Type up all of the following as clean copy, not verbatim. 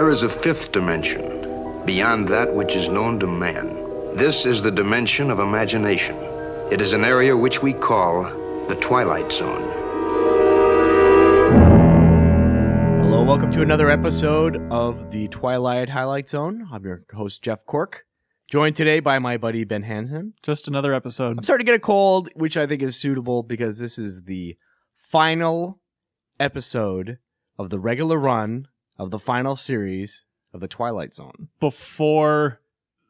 There is a fifth dimension, beyond that which is known to man. This is the dimension of imagination. It is an area which we call the Twilight Zone. Hello, welcome to another episode of the Twilight Highlight Zone. I'm your host, Jeff Cork, joined today by my buddy, Ben Hanson. Just another episode. I'm starting to get a cold, which I think is suitable because this is the final episode of the regular run of the final series of the Twilight Zone. Before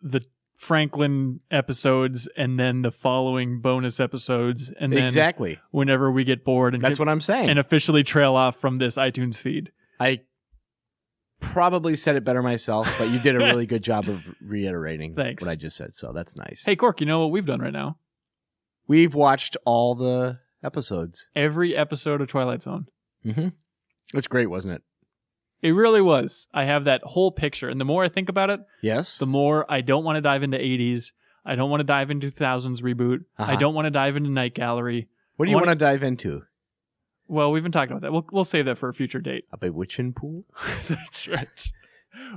the Franklin episodes and then the following bonus episodes. And then exactly. Whenever we get bored. And that's what I'm saying. And officially trail off from this iTunes feed. I probably said it better myself, but you did a really good job of reiterating what I just said, so that's nice. Hey, Cork, you know what we've done right now? We've watched all the episodes. Every episode of Twilight Zone. Mm-hmm. It's great, wasn't it? It really was. I have that whole picture, and the more I think about it, yes, the more I don't want to dive into 80s. I don't want to dive into 2000s reboot. I don't want to dive into Night Gallery. What do you want to dive into? Well, we've been talking about that. We'll save that for a future date. A Bewitchin Pool? That's right.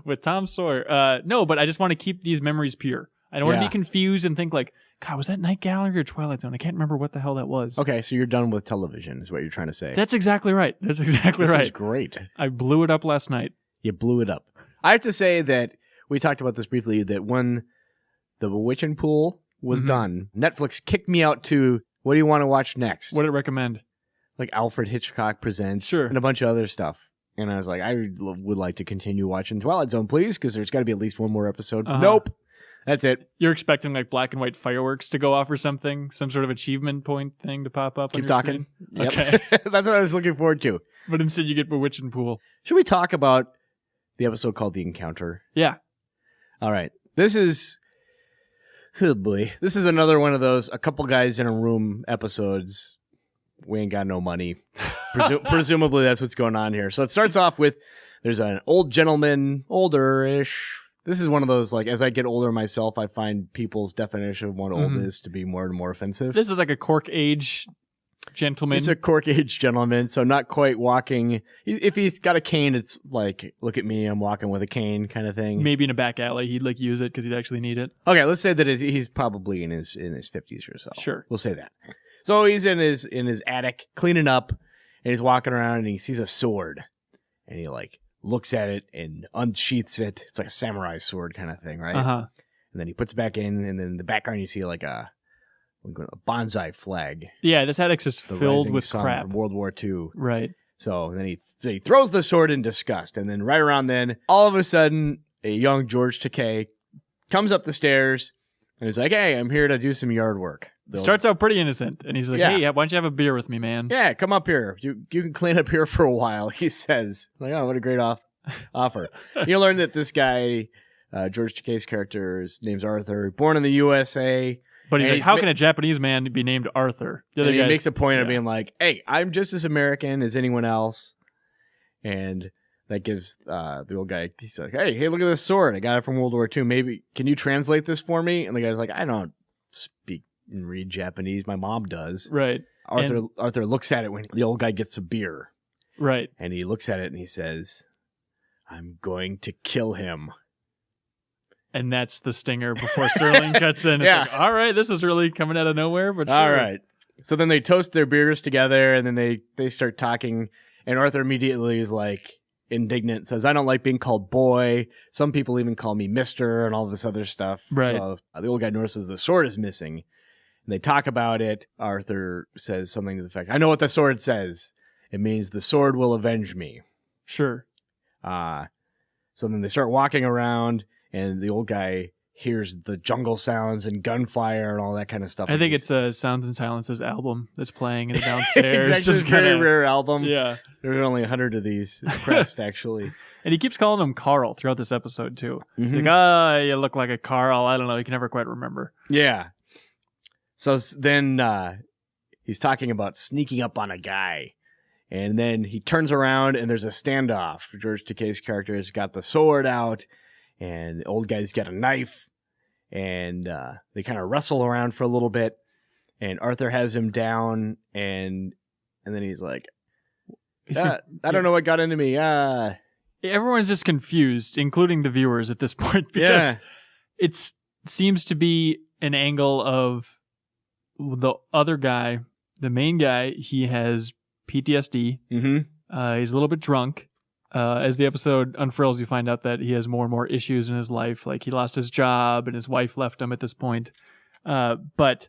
With Tom Sawyer. No, but I just want to keep these memories pure. I don't want to be confused and think like, God, was that Night Gallery or Twilight Zone? I can't remember what the hell that was. Okay, so you're done with television is what you're trying to say. That's exactly right. That's exactly right. This is great. I blew it up last night. You blew it up. I have to say that we talked about this briefly, that when the Bewitchin Pool was done, Netflix kicked me out to, what do you want to watch next? What did it recommend? Like Alfred Hitchcock Presents and a bunch of other stuff. And I was like, I would like to continue watching Twilight Zone, please, because there's got to be at least one more episode. Nope. That's it. You're expecting like black and white fireworks to go off or something? Some sort of achievement point thing to pop up Keep on your talking. screen? Yep. Okay. That's what I was looking forward to. But instead you get Bewitchin Pool. Should we talk about the episode called The Encounter? Yeah. All right. This is... Oh boy. This is another one of those a couple guys in a room episodes. We ain't got no money. Presumably that's what's going on here. So it starts off with there's an old gentleman, older-ish. This is one of those, like, as I get older myself, I find people's definition of what old is to be more and more offensive. This is like a Cork age gentleman. He's a Cork age gentleman, so not quite walking. If he's got a cane, it's like, look at me, I'm walking with a cane kind of thing. Maybe in a back alley, he'd like use it because he'd actually need it. Okay, let's say that he's probably in his 50s or so. Sure. We'll say that. So he's in his attic cleaning up, and he's walking around, and he sees a sword, and he like looks at it and unsheaths it. It's like a samurai sword kind of thing, right? Uh-huh. And then he puts it back in, and then in the background you see like a bonsai flag. Yeah, this attic's just the filled rising with sun crap. from World War II. Right. So then he throws the sword in disgust, and then right around then, all of a sudden, a young George Takei comes up the stairs, and he's like, "Hey, I'm here to do some yard work." Starts out pretty innocent, and he's like, "Hey, why don't you have a beer with me, man?" Yeah, come up here. You can clean up here for a while, he says. Like, oh, what a great offer. You learn that this guy, George Takei's character, his name's Arthur, born in the USA. But he's like, how can a Japanese man be named Arthur? The other guy makes a point of being like, hey, I'm just as American as anyone else. And that gives the old guy, he's like, hey, look at this sword. I got it from World War II. Maybe, can you translate this for me? And the guy's like, I don't speak and read Japanese. My mom does. Right. Arthur looks at it when the old guy gets a beer. Right. And he looks at it and he says, I'm going to kill him. And that's the stinger before Serling cuts in. It's like, all right, this is really coming out of nowhere, but sure. All right. So then they toast their beers together, and then they start talking, and Arthur immediately is like indignant, says, I don't like being called boy. Some people even call me mister and all this other stuff. Right. So the old guy notices the sword is missing, and they talk about it. Arthur says something to the effect, I know what the sword says. It means the sword will avenge me. Sure. So then they start walking around, and the old guy hears the jungle sounds and gunfire and all that kind of stuff. I think it's a Sounds and Silences album that's playing in the downstairs. Exactly. It's a very rare album. Yeah. There's only 100 of these pressed, actually. And he keeps calling him Carl throughout this episode, too. Mm-hmm. He's like, you look like a Carl. I don't know. He can never quite remember. Yeah. So then he's talking about sneaking up on a guy. And then he turns around, and there's a standoff. George Takei's character has got the sword out, and the old guy's got a knife. And they kind of wrestle around for a little bit. And Arthur has him down, and then he's like, I don't know what got into me. everyone's just confused, including the viewers at this point, because it seems to be an angle of the other guy, the main guy. He has PTSD. Mm-hmm. He's a little bit drunk. As the episode unfurls, you find out that he has more and more issues in his life. Like he lost his job and his wife left him at this point. But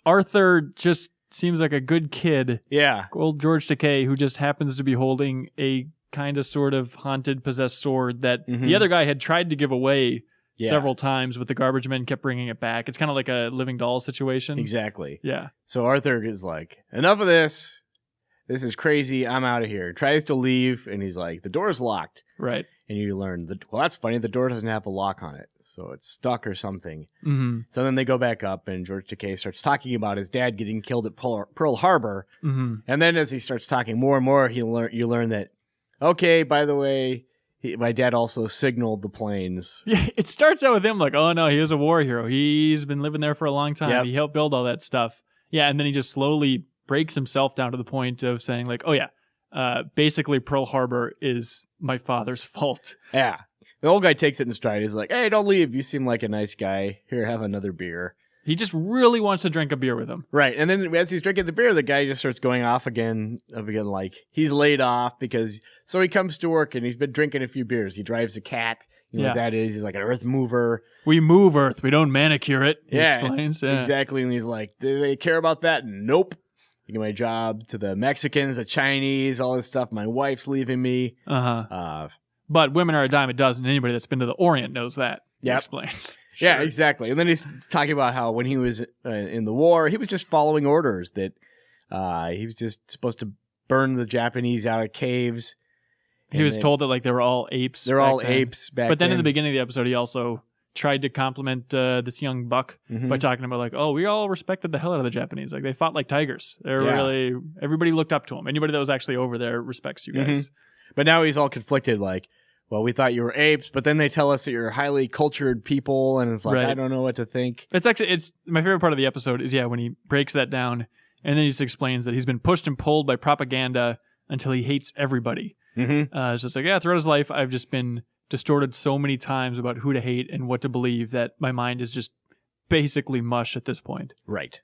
Arthur just seems like a good kid. Yeah. Old George Takei, who just happens to be holding a kind of sort of haunted, possessed sword that the other guy had tried to give away several times, but the garbage men kept bringing it back. It's kind of like a living doll situation. Exactly. Yeah. So Arthur is like, enough of this. This is crazy. I'm out of here. Tries to leave, and he's like, the door's locked. Right. And you learn, well, that's funny. The door doesn't have a lock on it, so it's stuck or something. Mm-hmm. So then they go back up, and George Takei starts talking about his dad getting killed at Pearl Harbor. Mm-hmm. And then as he starts talking more and more, you learn that, okay, by the way, my dad also signaled the planes. Yeah, it starts out with him like, oh no, he was a war hero. He's been living there for a long time. Yep. He helped build all that stuff. Yeah, and then he just slowly breaks himself down to the point of saying like, oh yeah, basically Pearl Harbor is my father's fault. Yeah. The old guy takes it in stride. He's like, hey, don't leave. You seem like a nice guy. Here, have another beer. He just really wants to drink a beer with him. Right. And then as he's drinking the beer, the guy just starts going off again, like he's laid off so he comes to work and he's been drinking a few beers. He drives a cat. You know what that is? He's like an earth mover. We move Earth. We don't manicure it, he yeah, explains. Yeah. Exactly. And he's like, do they care about that? Nope. I give my job to the Mexicans, the Chinese, all this stuff. My wife's leaving me. But women are a dime a dozen. Anybody that's been to the Orient knows that. He explains. Sure. Yeah, exactly. And then he's talking about how when he was in the war, he was just following orders that he was just supposed to burn the Japanese out of caves. He was told that like they were all apes. They're all apes back then. But then in the beginning of the episode, he also tried to compliment this young buck by talking about like, oh, we all respected the hell out of the Japanese. Like they fought like tigers. They're really, everybody looked up to them. Anybody that was actually over there respects you guys. But now he's all conflicted like, well, we thought you were apes, but then they tell us that you're highly cultured people, and it's like, I don't know what to think. It's my favorite part of the episode is, when he breaks that down, and then he just explains that he's been pushed and pulled by propaganda until he hates everybody. It's just like, throughout his life, I've just been distorted so many times about who to hate and what to believe that my mind is just basically mush at this point. Right.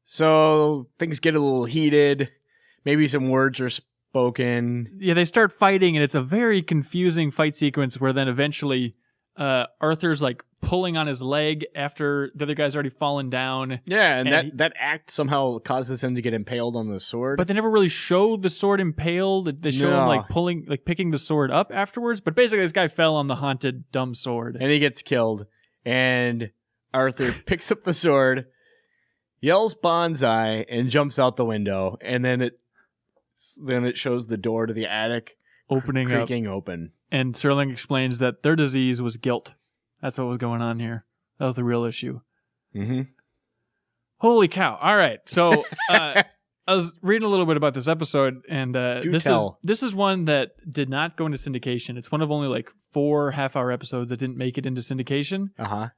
So things get a little heated. Maybe some words are spoken. Yeah, they start fighting, and it's a very confusing fight sequence where then eventually Arthur's like pulling on his leg after the other guy's already fallen down. Yeah, and that act somehow causes him to get impaled on the sword. But they never really show the sword impaled. They show him like picking the sword up afterwards. But basically, this guy fell on the haunted dumb sword. And he gets killed. And Arthur picks up the sword, yells bonsai, and jumps out the window. And then it shows the door to the attic creaking open. And Serling explains that their disease was guilt. That's what was going on here. That was the real issue. Holy cow. All right. So I was reading a little bit about this episode, and this is one that did not go into syndication. It's one of only like 4 half-hour episodes that didn't make it into syndication.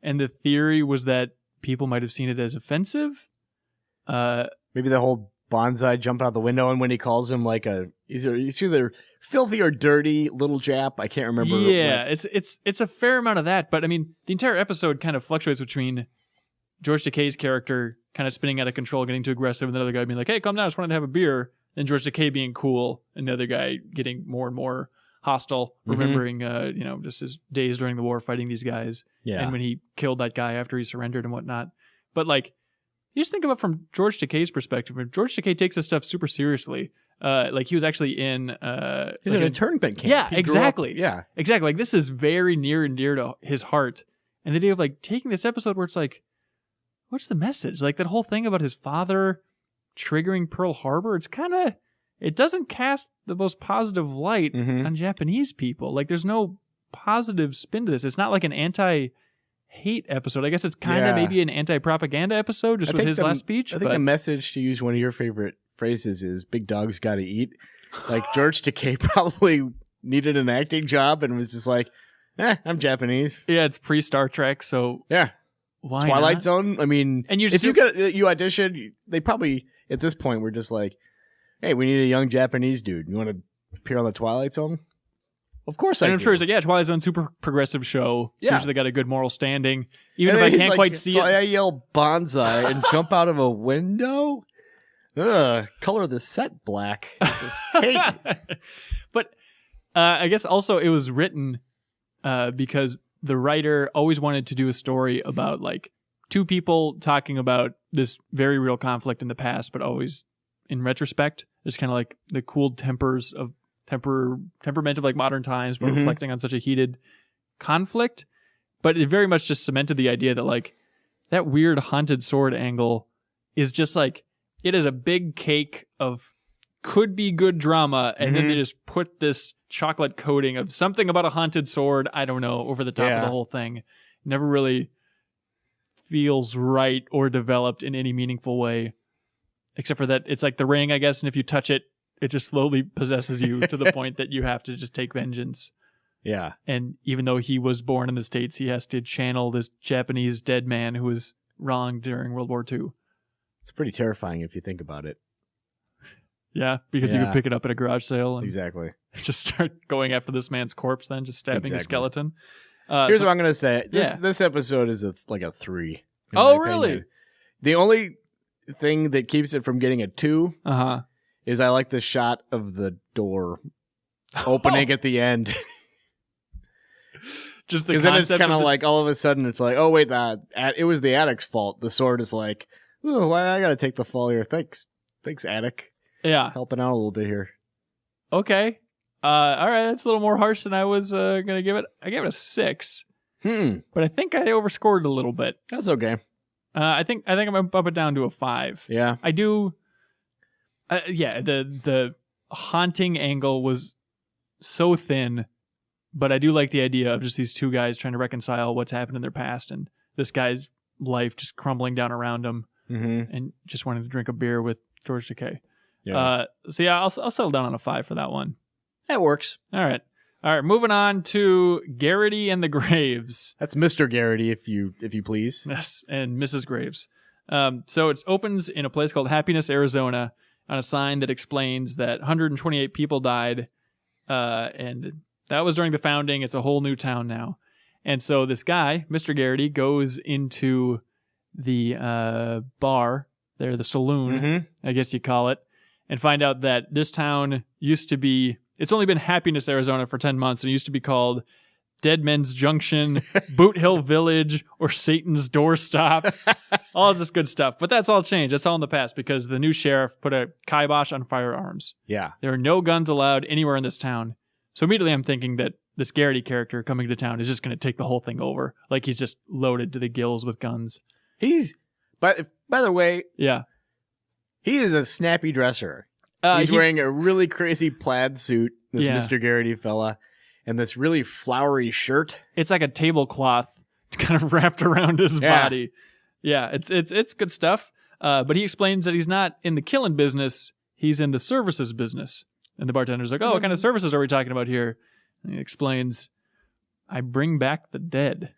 And the theory was that people might have seen it as offensive. Maybe the whole bonsai jumping out the window, and when he calls him like it's either filthy or dirty little Jap. I can't remember. Yeah, it's a fair amount of that, but I mean, the entire episode kind of fluctuates between George Takei's character kind of spinning out of control, getting too aggressive, and the other guy being like, "Hey, calm down, I just wanted to have a beer," and George Takei being cool, and the other guy getting more and more hostile, remembering just his days during the war fighting these guys, and when he killed that guy after he surrendered and whatnot. But like, you just think about it from George Takei's perspective. If George Takei takes this stuff super seriously, like he was actually in he's in a internment camp. Yeah, exactly. Exactly. Like this is very near and dear to his heart. And the idea of like taking this episode where it's like, what's the message? Like that whole thing about his father triggering Pearl Harbor, it doesn't cast the most positive light on Japanese people. Like there's no positive spin to this. It's not like an anti-hate episode. I guess it's kind of maybe an anti-propaganda episode just with his last speech. I think the message, to use one of your favorite phrases, is big dogs gotta eat. Like George Takei probably needed an acting job and was just like, I'm Japanese. Yeah, it's pre-Star Trek, so why Twilight not? Zone. I mean, and if you audition, they probably at this point were just like, hey, we need a young Japanese dude. You want to appear on the Twilight Zone? Of course And I I'm do. sure he's like, yeah, Twilight Zone, super progressive show. It's Yeah. usually got a good moral standing. Even And if I then can't he's quite see so it. I yell bonsai and jump out of a window? Ugh, color the set black. Hey. But I guess also it was written because the writer always wanted to do a story about like two people talking about this very real conflict in the past, but always in retrospect. It's kind of like the cooled temperament of like modern times, but reflecting on such a heated conflict. But it very much just cemented the idea that like that weird haunted sword angle is just like, it is a big cake of could be good drama, and then they just put this chocolate coating of something about a haunted sword, I don't know, over the top of the whole thing. Never really feels right or developed in any meaningful way, except for that it's like the ring, I guess, and if you touch it, it just slowly possesses you to the point that you have to just take vengeance. Yeah. And even though he was born in the States, he has to channel this Japanese dead man who was wronged during World War II. It's pretty terrifying if you think about it. Yeah, because you could pick it up at a garage sale and Exactly. just start going after this man's corpse, then just stabbing a skeleton. Here's what I'm going to say. This episode is like a 3. Oh, really? The only thing that keeps it from getting a 2 is I like the shot of the door opening at the end. Just the Because concept then it's kind of the... like all of a sudden it's like, oh, wait, it was the addict's fault. The sword is like, oh, why I got to take the fall here. Thanks, addict. Yeah. Helping out a little bit here. Okay. All right. That's a little more harsh than I was going to give it. I gave it a 6. But I think I overscored a little bit. That's okay. I think I'm going to bump it down to a 5. Yeah. I do. The haunting angle was so thin, but I do like the idea of just these two guys trying to reconcile what's happened in their past and this guy's life just crumbling down around him and just wanting to drink a beer with George Takei. Yeah. I'll settle down on a 5 for that one. That works. All right. Moving on to Garrity and the Graves. That's Mr. Garrity, if you please. Yes, and Mrs. Graves. So it opens in a place called Happiness, Arizona, on a sign that explains that 128 people died, and that was during the founding. It's a whole new town now. And so this guy, Mr. Garrity, goes into the bar there, the saloon, I guess you call it, and find out that this town used to be, it's only been Happiness, Arizona for 10 months, and it used to be called Dead Men's Junction, Boot Hill Village, or Satan's Doorstop. All of this good stuff. But that's all changed. That's all in the past because the new sheriff put a kibosh on firearms. Yeah. There are no guns allowed anywhere in this town. So immediately I'm thinking that this Garrity character coming to town is just going to take the whole thing over. Like he's just loaded to the gills with guns. By the way, Yeah. he is a snappy dresser. He's wearing a really crazy plaid suit, this Mr. Garrity fella, and this really flowery shirt. It's like a tablecloth kind of wrapped around his body. Yeah, it's good stuff. But he explains that he's not in the killing business. He's in the services business. And the bartender's like, oh, what kind of services are we talking about here? And he explains, I bring back the dead.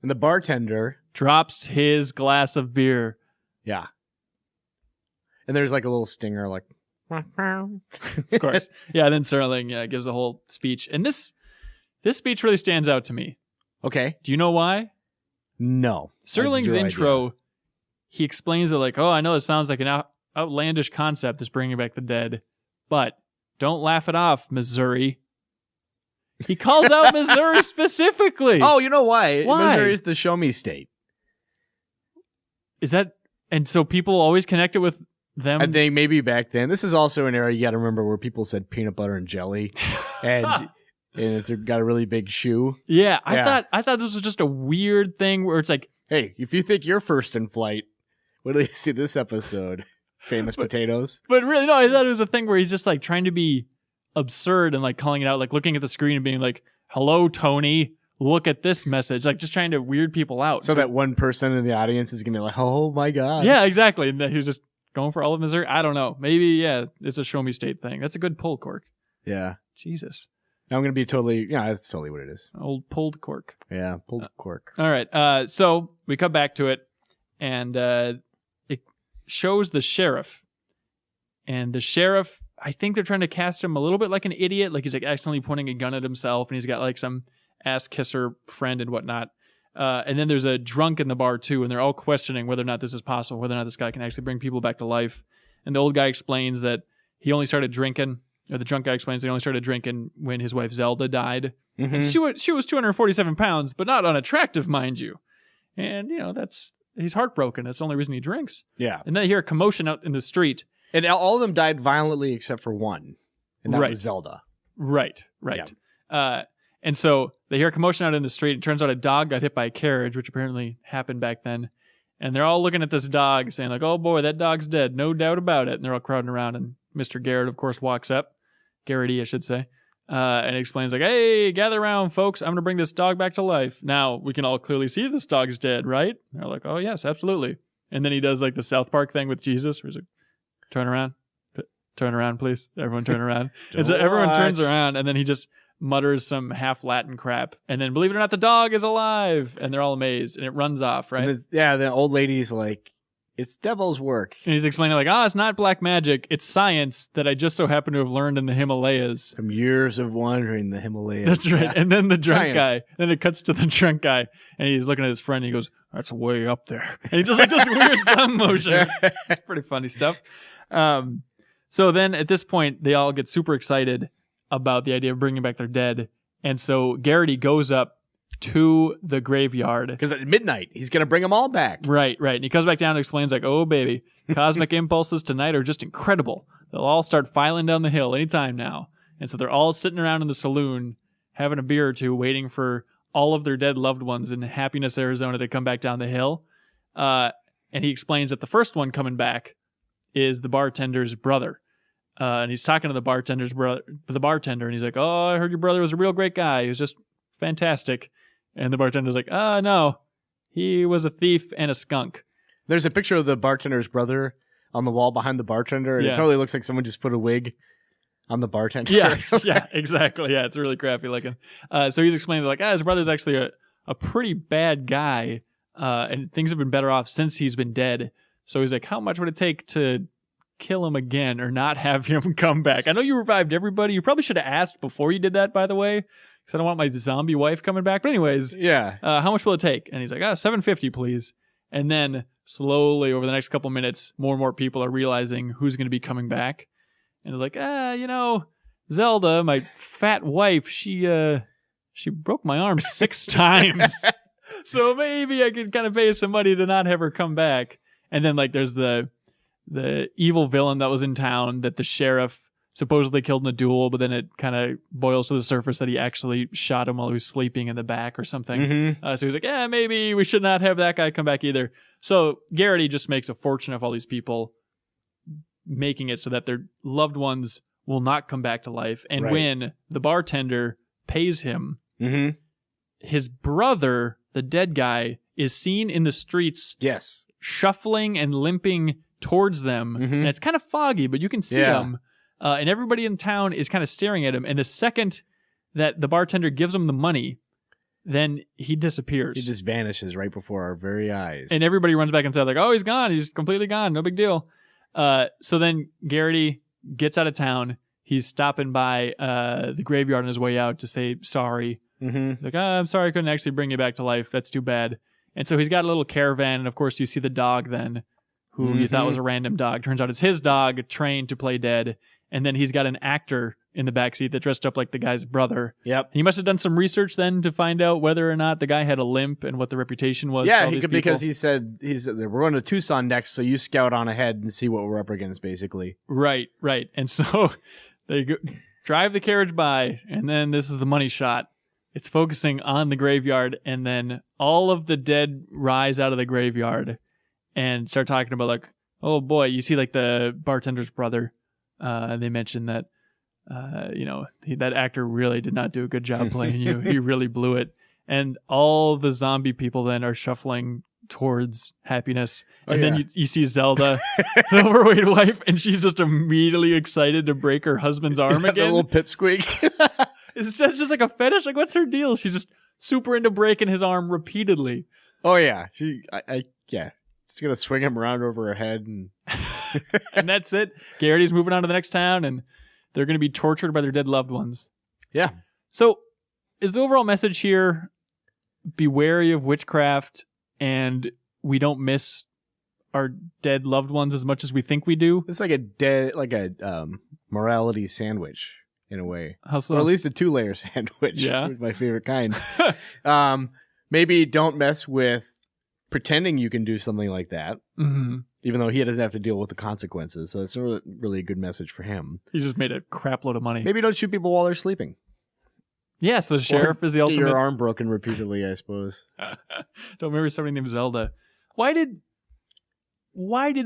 And the bartender drops his glass of beer. Yeah. And there's like a little stinger like, of course. Yeah, then Serling gives a whole speech. And this speech really stands out to me. Okay. Do you know why? No. Serling's intro, he explains it like, oh, I know this sounds like an outlandish concept, this bringing back the dead, but don't laugh it off, Missouri. He calls out Missouri specifically. Oh, you know why? Why? Missouri is the show me state. Is that... And so people always connect it with them? I think maybe back then. This is also an era you got to remember where people said peanut butter and jelly. And it's got a really big shoe. Yeah, I thought this was just a weird thing where it's like, hey, if you think you're first in flight, wait till you see this episode. Famous potatoes. But really, no, I thought it was a thing where he's just like trying to be absurd and like calling it out, like looking at the screen and being like, hello, Tony, look at this message. Like just trying to weird people out. So that one person in the audience is going to be like, oh my God. Yeah, exactly. And that he was just going for all of Missouri. I don't know. Maybe, it's a show me state thing. That's a good pull, Cork. Yeah. Jesus. I'm going to be totally, that's totally what it is. Old pulled cork. Yeah, pulled cork. All right. So we come back to it, and it shows the sheriff. And the sheriff, I think they're trying to cast him a little bit like an idiot. Like he's like accidentally pointing a gun at himself, and he's got like some ass kisser friend and whatnot. And then there's a drunk in the bar too, and they're all questioning whether or not this is possible, whether or not this guy can actually bring people back to life. And the old guy explains that he only started drinking, or the drunk guy explains he only started drinking when his wife Zelda died. Mm-hmm. And she was 247 pounds, but not unattractive, mind you. And, he's heartbroken. That's the only reason he drinks. Yeah. And then they hear a commotion out in the street. And all of them died violently except for one. And that Right. was Zelda. Right. And so they hear a commotion out in the street. It turns out a dog got hit by a carriage, which apparently happened back then. And they're all looking at this dog saying like, oh boy, that dog's dead. No doubt about it. And they're all crowding around. And Mr. Garrett, of course, walks up. Garrity, I should say. And explains like, hey, gather around, folks. I'm going to bring this dog back to life. Now, we can all clearly see this dog's dead, right? And they're like, oh, yes, absolutely. And then he does like the South Park thing with Jesus, where he's like, turn around, please. Everyone turn around. And so everyone turns around, and then he just mutters some half Latin crap. And then, believe it or not, the dog is alive. And they're all amazed, and it runs off, right? And the old lady's like, it's devil's work. And he's explaining like, it's not black magic. It's science that I just so happen to have learned in the Himalayas. From years of wandering the Himalayas. That's right. Yeah. And then the drunk Science. guy, then it cuts to the drunk guy, and he's looking at his friend, and he goes, that's way up there. And he does like this weird thumb motion. It's pretty funny stuff. So then at this point, they all get super excited about the idea of bringing back their dead. And so Garrity goes up to the graveyard. Because at midnight, he's going to bring them all back. Right. And he comes back down and explains like, oh, baby, cosmic impulses tonight are just incredible. They'll all start filing down the hill anytime now. And so they're all sitting around in the saloon having a beer or two, waiting for all of their dead loved ones in Happiness, Arizona to come back down the hill. And he explains that the first one coming back is the bartender's brother. And he's talking to the bartender's brother, and he's like, oh, I heard your brother was a real great guy. He was just fantastic. And the bartender's like, no, he was a thief and a skunk. There's a picture of the bartender's brother on the wall behind the bartender, and it totally looks like someone just put a wig on the bartender. Yeah, exactly. Yeah, it's really crappy looking. So he's explaining like, his brother's actually a pretty bad guy, and things have been better off since he's been dead. So he's like, how much would it take to kill him again or not have him come back? I know you revived everybody. You probably should have asked before you did that, by the way, because I don't want my zombie wife coming back. But anyways, how much will it take? And he's like, $750, please. And then slowly over the next couple minutes, more and more people are realizing who's going to be coming back. And they're like, Zelda, my fat wife, she broke my arm 6 times. So maybe I could kind of pay some money to not have her come back. And then like there's the evil villain that was in town that the sheriff supposedly killed in a duel, but then it kind of boils to the surface that he actually shot him while he was sleeping in the back or something. Mm-hmm. So he's like, maybe we should not have that guy come back either. So Garrity just makes a fortune of all these people, making it so that their loved ones will not come back to life. And when the bartender pays him, his brother, the dead guy, is seen in the streets shuffling and limping towards them. And it's kind of foggy, but you can see him. And everybody in town is kind of staring at him. And the second that the bartender gives him the money, then he disappears. He just vanishes right before our very eyes. And everybody runs back inside like, oh, he's gone. He's completely gone. No big deal. So then Garrity gets out of town. He's stopping by the graveyard on his way out to say sorry. He's like, I'm sorry I couldn't actually bring you back to life. That's too bad. And so he's got a little caravan. And of course, you see the dog then, who you thought was a random dog. Turns out it's his dog trained to play dead. And then he's got an actor in the backseat that dressed up like the guy's brother. Yep. He must have done some research then to find out whether or not the guy had a limp and what the reputation was. Yeah, because he said we're going to Tucson next, so you scout on ahead and see what we're up against, basically. Right. And so they drive the carriage by, and then this is the money shot. It's focusing on the graveyard, and then all of the dead rise out of the graveyard and start talking about like, oh boy, you see like the bartender's brother. They mentioned that, that actor really did not do a good job playing you. He really blew it. And all the zombie people then are shuffling towards Happiness. And then you see Zelda, the overweight wife, and she's just immediately excited to break her husband's arm again. The little pipsqueak. It's just like a fetish. Like, what's her deal? She's just super into breaking his arm repeatedly. Oh, yeah. She's going to swing him around over her head and And that's it. Garrity's moving on to the next town, and they're going to be tortured by their dead loved ones. Yeah. So is the overall message here, be wary of witchcraft, and we don't miss our dead loved ones as much as we think we do? It's like a morality sandwich in a way. How so? Or at least a 2-layer sandwich. Yeah. My favorite kind. Maybe don't mess with pretending you can do something like that, even though he doesn't have to deal with the consequences. So it's really a good message for him. He just made a crap load of money. Maybe don't shoot people while they're sleeping. Yeah, so the sheriff is the ultimate. Get your arm broken repeatedly, I suppose. Don't remember somebody named Zelda. Why did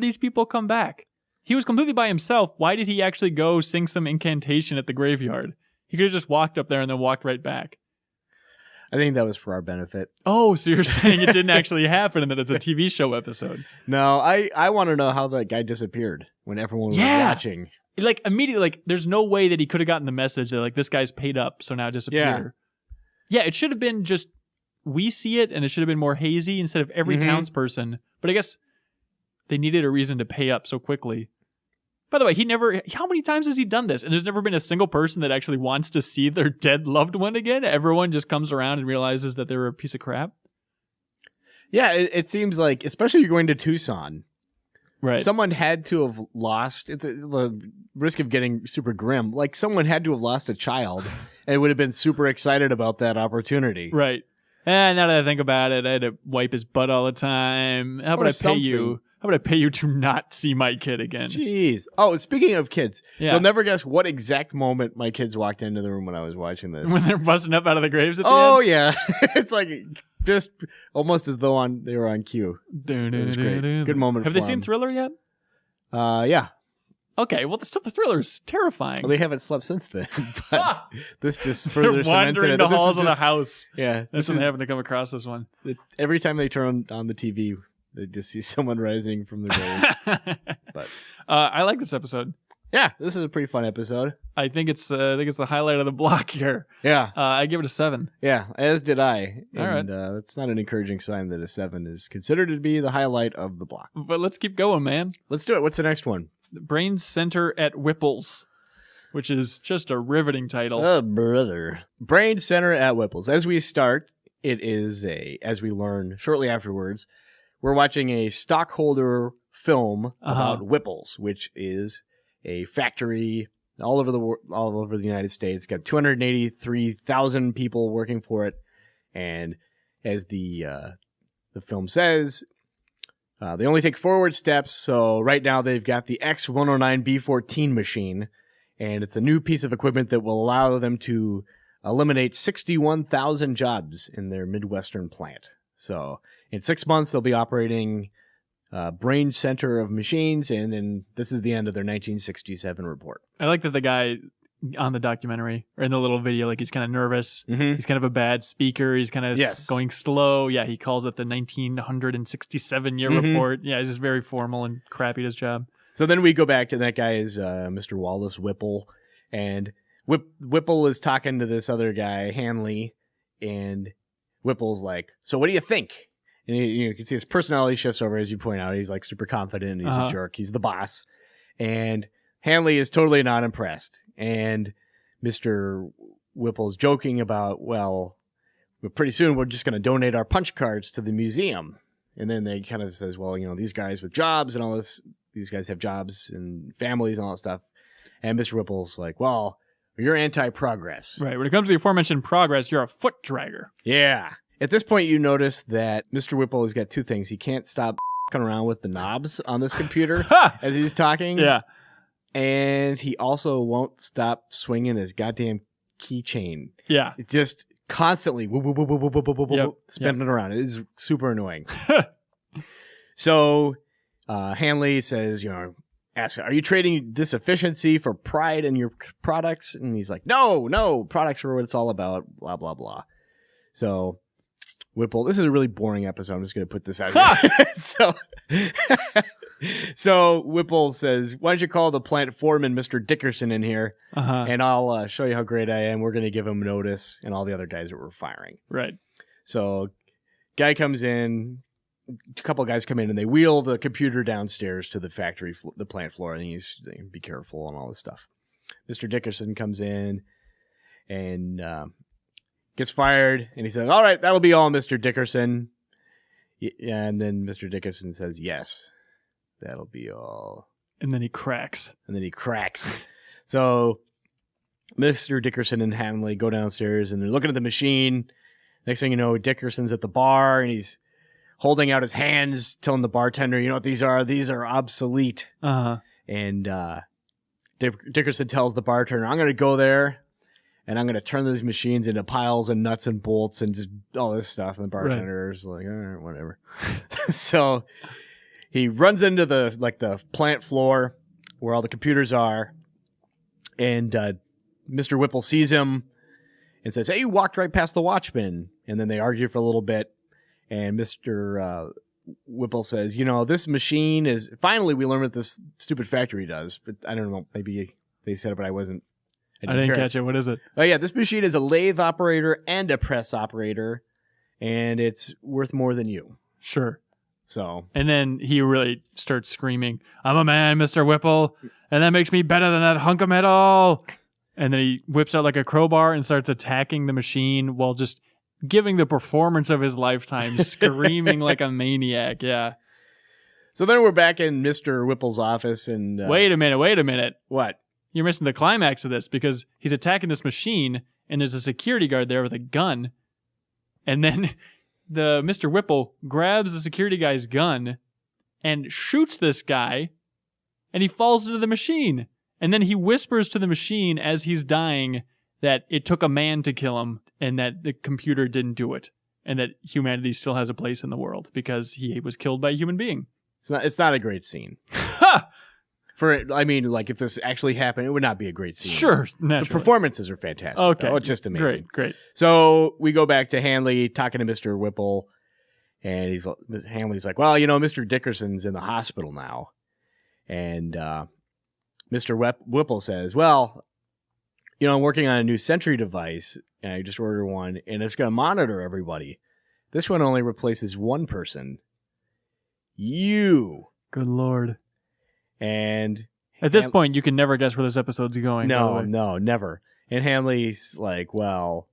these people come back? He was completely by himself. Why did he actually go sing some incantation at the graveyard? He could have just walked up there and then walked right back. I think that was for our benefit. Oh, so you're saying it didn't actually happen and that it's a TV show episode? No, I want to know how that guy disappeared when everyone was watching. Like, immediately, like, there's no way that he could have gotten the message that, like, this guy's paid up, so now disappear. Yeah, it should have been just, we see it, and it should have been more hazy instead of every townsperson. But I guess they needed a reason to pay up so quickly. By the way, how many times has he done this? And there's never been a single person that actually wants to see their dead loved one again? Everyone just comes around and realizes that they were a piece of crap? Yeah, it seems like, especially you're going to Tucson. Right. Someone had to have lost, at the risk of getting super grim, like someone had to have lost a child and would have been super excited about that opportunity. Right. And now that I think about it, I had to wipe his butt all the time. How about I pay you? How about I pay you to not see my kid again? Jeez. Oh, speaking of kids, you'll never guess what exact moment my kids walked into the room when I was watching this. When they're busting up out of the graves at the end? Oh, yeah. It's like just almost as though they were on cue. It was great. Good moment. Have they seen Thriller yet? Yeah. Okay, well, the Thriller is terrifying. Well, they haven't slept since then, but this just further cemented wandering it. the halls of the house. Yeah. That's when they happen to come across this one. Every time they turn on the TV, they just see someone rising from the grave. But I like this episode. Yeah, this is a pretty fun episode. I think it's the highlight of the block here. Yeah. I give it a 7. Yeah, as did I. All right. That's not an encouraging sign that a 7 is considered to be the highlight of the block. But let's keep going, man. Let's do it. What's the next one? Brain Center at Whipple's, which is just a riveting title. Oh, brother. Brain Center at Whipple's. As we start, it is as we learn shortly afterwards, we're watching a stockholder film about Whipple's, which is a factory all over the United States. It's got 283,000 people working for it, and as the film says, they only take forward steps. So right now they've got the X109B14 machine, and it's a new piece of equipment that will allow them to eliminate 61,000 jobs in their Midwestern plant. So in 6 months they'll be operating Brain Center of Machines, and this is the end of their 1967 report. I like that the guy on the documentary, or in the little video, like, he's kind of nervous. Mm-hmm. He's kind of a bad speaker. He's kind of going slow. Yeah, he calls it the 1967-year report. Yeah, he's just very formal and crappy at his job. So then we go back to that guy is Mr. Wallace Whipple, and Whipple is talking to this other guy, Hanley, and Whipple's like, so what do you think? And you can see his personality shifts over, as you point out. He's like super confident. He's a jerk. He's the boss. And Hanley is totally not impressed. And Mr. Whipple's joking about, well, pretty soon we're just going to donate our punch cards to the museum. And then they kind of says, well, these guys with jobs and all this, these guys have jobs and families and all that stuff. And Mr. Whipple's like, well, you're anti-progress. Right. When it comes to the aforementioned progress, you're a foot dragger. Yeah. At this point, you notice that Mr. Whipple has got two things. He can't stop f***ing around with the knobs on this computer as he's talking. Yeah. And he also won't stop swinging his goddamn keychain. Yeah. It's just constantly spinning around. It is super annoying. So Hanley says, asks, are you trading this efficiency for pride in your products? And he's like, no, products are what it's all about, blah, blah, blah. So Whipple, this is a really boring episode. I'm just going to put this out here. So Whipple says, why don't you call the plant foreman, Mr. Dickerson, in here, and I'll show you how great I am. We're going to give him notice and all the other guys that we're firing. Right. So guy comes in, a couple of guys come in and they wheel the computer downstairs to the factory, the plant floor, and he's saying, be careful and all this stuff. Mr. Dickerson comes in and gets fired, and he says, all right, that'll be all, Mr. Dickerson. And then Mr. Dickerson says, yes, that'll be all. And then he cracks. So Mr. Dickerson and Hanley go downstairs, and they're looking at the machine. Next thing you know, Dickerson's at the bar, and he's holding out his hands, telling the bartender, you know what these are? These are obsolete. Uh-huh. And Dickerson tells the bartender, I'm going to go there, and I'm going to turn these machines into piles of nuts and bolts and just all this stuff. And the bartender's like, all right, whatever. So he runs into the plant floor where all the computers are, and Mr. Whipple sees him and says, hey, you walked right past the watchman. And then they argue for a little bit, and Mr. Whipple says, you know, this machine is, finally we learn what this stupid factory does, but I don't know, maybe they said it, but I didn't catch it. What is it? Oh yeah, this machine is a lathe operator and a press operator, and it's worth more than you. Sure. So. And then he really starts screaming, I'm a man, Mr. Whipple, and that makes me better than that hunk of metal. And then he whips out like a crowbar and starts attacking the machine while just giving the performance of his lifetime, screaming like a maniac. Yeah. So then we're back in Mr. Whipple's office, and Wait a minute. What? You're missing the climax of this, because he's attacking this machine, and there's a security guard there with a gun, and then the Mr. Whipple grabs the security guy's gun and shoots this guy, and he falls into the machine. And then he whispers to the machine as he's dying that it took a man to kill him, and that the computer didn't do it, and that humanity still has a place in the world because he was killed by a human being. It's not a great scene. If this actually happened, it would not be a great scene. Sure, naturally. The performances are fantastic. Okay. Oh, it's just amazing. Great. So we go back to Hanley talking to Mr. Whipple, and Hanley's like, well, you know, Mr. Dickerson's in the hospital now. And Mr. Whipple says, well, you know, I'm working on a new Sentry device, and I just ordered one, and it's going to monitor everybody. This one only replaces one person. You. Good Lord. And at this point, you can never guess where this episode's going. No, never. And Hanley's like, well,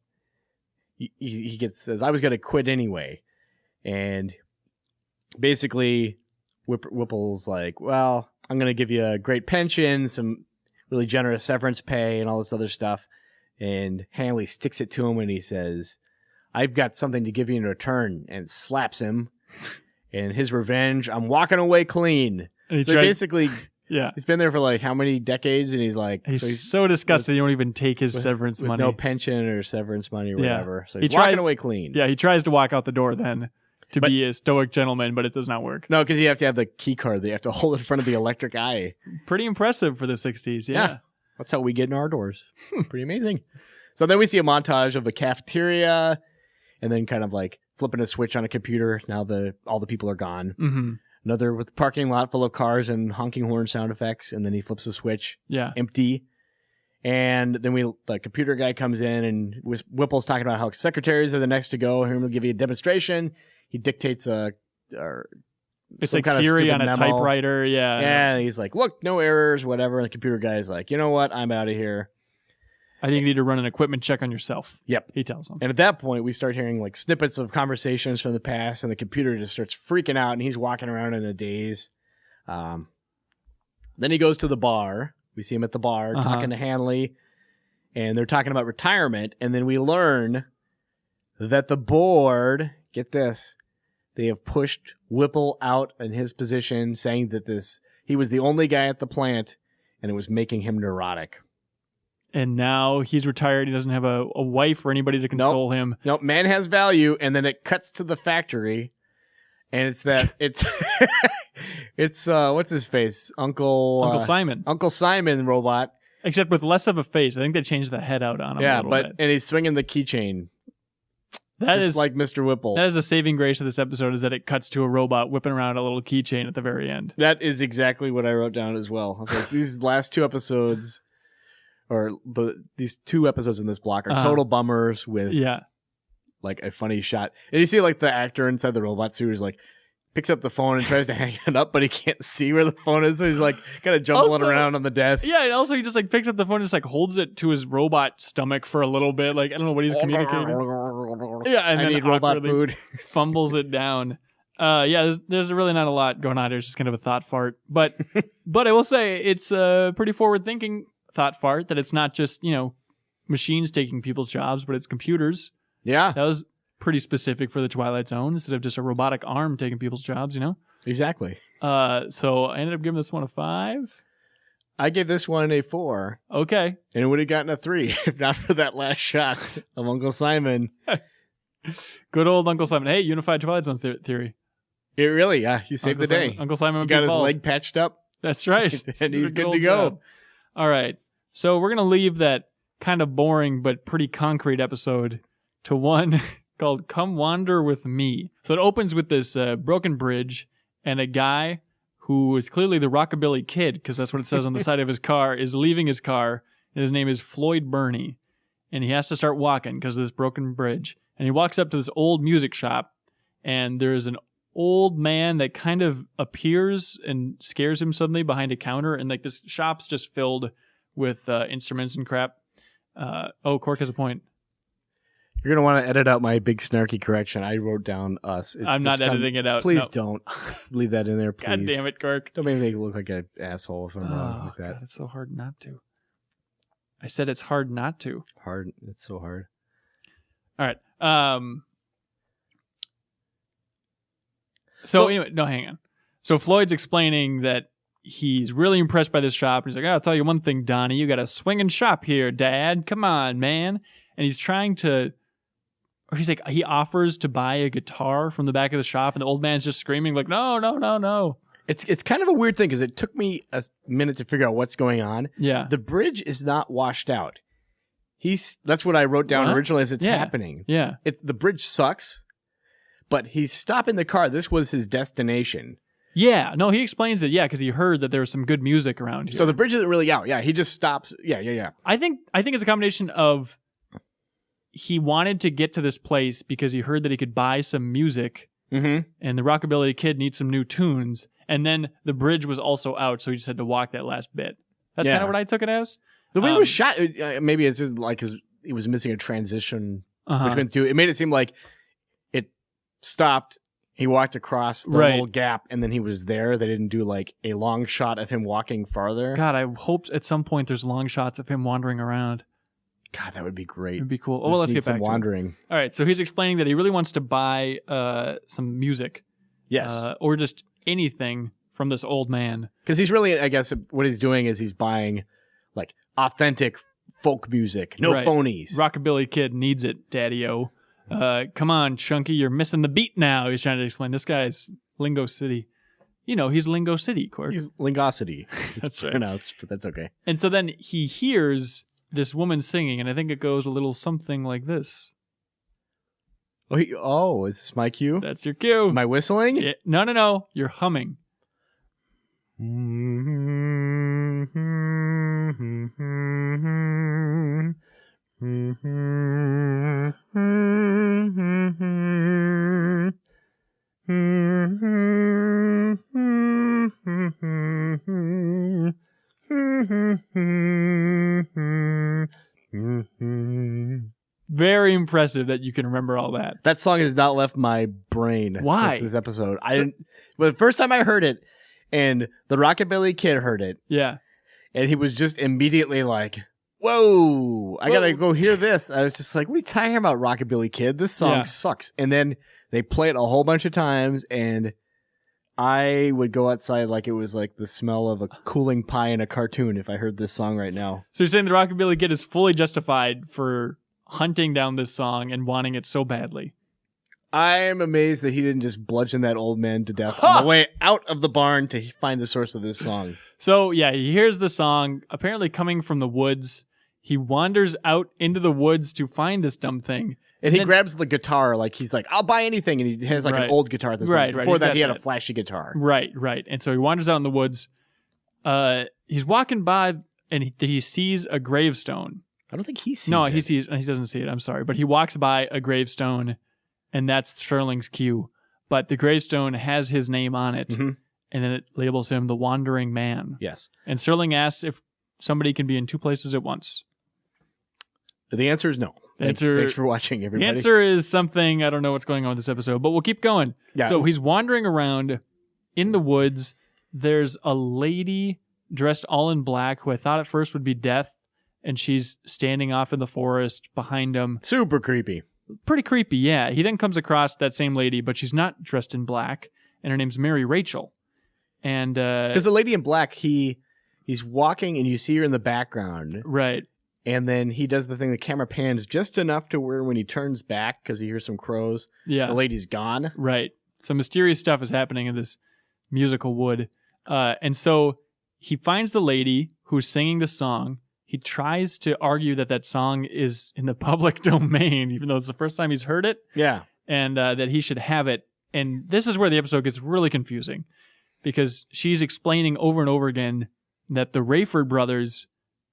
he says, I was going to quit anyway. And basically, Whipple's like, well, I'm going to give you a great pension, some really generous severance pay, and all this other stuff. And Hanley sticks it to him, and he says, I've got something to give you in return, and slaps him. And his revenge, I'm walking away clean. And basically, yeah, he's been there for like how many decades, and he's like, he's so disgusted he won't even take his severance money, no pension or severance money or whatever. So he's walking walking away clean. Yeah, he tries to walk out the door then to be a stoic gentleman, but it does not work. No, because you have to have the key card that you have to hold in front of the electric eye. Pretty impressive for the 60s. Yeah, that's how we get in our doors. Pretty amazing. So then we see a montage of a cafeteria, and then kind of like flipping a switch on a computer. Now all the people are gone. Mm-hmm. Another with parking lot full of cars and honking horn sound effects, and then he flips a switch. Yeah. Empty. And then the computer guy comes in, and Whipple's talking about how secretaries are the next to go, and he'll give you a demonstration. He dictates it's like Siri on a typewriter. Yeah. And he's like, look, no errors, whatever. And the computer guy's like, you know what? I'm out of here. I think you need to run an equipment check on yourself. Yep. He tells him. And at that point, we start hearing like snippets of conversations from the past, and the computer just starts freaking out, and he's walking around in a daze. Then he goes to the bar. We see him at the bar talking to Hanley, and they're talking about retirement. And then we learn that the board, get this, they have pushed Whipple out in his position, saying that he was the only guy at the plant, and it was making him neurotic. And now he's retired. He doesn't have a wife or anybody to console him. Nope, man has value. And then it cuts to the factory, and it's what's his face? Uncle Simon. Uncle Simon robot. Except with less of a face. I think they changed the head out on him a little bit. And he's swinging the keychain. That just is like Mr. Whipple. That is the saving grace of this episode, is that it cuts to a robot whipping around a little keychain at the very end. That is exactly what I wrote down as well. I was like, these last two episodes, these two episodes in this block are total bummers with like a funny shot. And you see like the actor inside the robot suit is like picks up the phone and tries to hang it up, but he can't see where the phone is, so he's like kind of jumbling around on the desk. Yeah, and also he just like picks up the phone and just like holds it to his robot stomach for a little bit. Like I don't know what he's communicating. Yeah, and I then need robot awkwardly food. fumbles it down. There's really not a lot going on here. It's just kind of a thought fart. But I will say it's a pretty forward thinking thought fart that it's not just, machines taking people's jobs, but it's computers. Yeah. That was pretty specific for the Twilight Zone instead of just a robotic arm taking people's jobs, Exactly. So I ended up giving this one a 5. I gave this one a 4. Okay. And it would have gotten a 3 if not for that last shot of Uncle Simon. Good old Uncle Simon. Hey, unified Twilight Zone theory. It really, yeah. He saved the day. Uncle Simon He got his leg patched up. That's right. And he's good to go. Job. All right. So we're going to leave that kind of boring but pretty concrete episode to one called Come Wander With Me. So it opens with this broken bridge and a guy who is clearly the Rockabilly Kid, because that's what it says on the side of his car, is leaving his car. And his name is Floyd Burney. And he has to start walking because of this broken bridge. And he walks up to this old music shop, and there's an old man that kind of appears and scares him suddenly behind a counter. And like this shop's just filled with instruments and crap. Cork has a point. You're going to want to edit out my big snarky correction. I wrote down us. I'm not editing it out. Please don't. Leave that in there, please. God damn it, Cork. Don't make me look like an asshole if I'm wrong like that. God, it's so hard not to. I said it's hard not to. Hard. It's so hard. All right. So anyway, no, hang on. So Floyd's explaining that he's really impressed by this shop. He's like, I'll tell you one thing, Donnie. You got a swinging shop here, Dad. Come on, man. And he's trying to... Or he's like, he offers to buy a guitar from the back of the shop, and the old man's just screaming like, no, no, no, no. It's kind of a weird thing because it took me a minute to figure out what's going on. Yeah. The bridge is not washed out. That's what I wrote down originally as it's happening. Yeah. The bridge sucks, but he's stopping the car. This was his destination. Yeah. No, he explains it. Yeah, because he heard that there was some good music around here. So the bridge isn't really out. Yeah, he just stops. Yeah. I think it's a combination of he wanted to get to this place because he heard that he could buy some music, and the Rockabilly Kid needs some new tunes, and then the bridge was also out, so he just had to walk that last bit. That's kind of what I took it as. The way it was shot, maybe it's just like he was missing a transition between the two. It made it seem like it stopped, he walked across the little gap, and then he was there. They didn't do like a long shot of him walking farther. God, I hope at some point there's long shots of him wandering around. God, that would be great. It'd be cool. Well, let's get back to wandering. All right, so he's explaining that he really wants to buy some music. Yes. Or just anything from this old man. Because he's really, I guess, what he's doing is he's buying like authentic folk music. No phonies. Rockabilly Kid needs it, Daddy-O. Come on, Chunky, you're missing the beat now. He's trying to explain. This guy's Lingo City. He's Lingo City, Cork. He's Lingosity. That's right. Pronounced, but that's okay. And so then he hears this woman singing, and I think it goes a little something like this. Is this my cue? That's your cue. Am I whistling? Yeah. No. You're humming. Very impressive that you can remember all that. That song has not left my brain. Why? Since this episode. Well, the first time I heard it, and the Rockabilly Kid heard it. Yeah. And he was just immediately like, whoa, I gotta go hear this. I was just like, what are you talking about, Rockabilly Kid? This song sucks. And then they play it a whole bunch of times, and I would go outside like it was like the smell of a cooling pie in a cartoon if I heard this song right now. So you're saying the Rockabilly Kid is fully justified for hunting down this song and wanting it so badly? I'm amazed that he didn't just bludgeon that old man to death on the way out of the barn to find the source of this song. So, yeah, he hears the song, apparently coming from the woods. He wanders out into the woods to find this dumb thing. And he grabs the guitar, like he's like, I'll buy anything. And he has like an old guitar at this point. Before that, he had a flashy guitar. Right. And so he wanders out in the woods. He's walking by, and he sees a gravestone. I don't think he sees it. He doesn't see it. I'm sorry. But he walks by a gravestone, and that's Serling's cue. but the gravestone has his name on it, Mm-hmm. and then it labels him the Wandering Man. Yes. And Serling asks if somebody can be in two places at once. The answer is no. Thanks for watching, everybody. The answer is something. I don't know what's going on with this episode, but we'll keep going. Yeah. So he's wandering around in the woods. There's a lady dressed all in black who I thought at first would be Death, and she's standing off in the forest behind him. Super creepy. Pretty creepy, yeah. He then comes across that same lady, but she's not dressed in black, and her name's Mary Rachel. And because the lady in black, he's walking, and you see her in the background. Right. And then he does the thing, the camera pans just enough to where when he turns back, because he hears some crows, yeah, the lady's gone. Right. Some mysterious stuff is happening in this musical wood. And so he finds the lady who's singing the song. He tries to argue that song is in the public domain, even though it's the first time he's heard it. Yeah. And that he should have it. And this is where the episode gets really confusing, because she's explaining over and over again that the Rayford brothers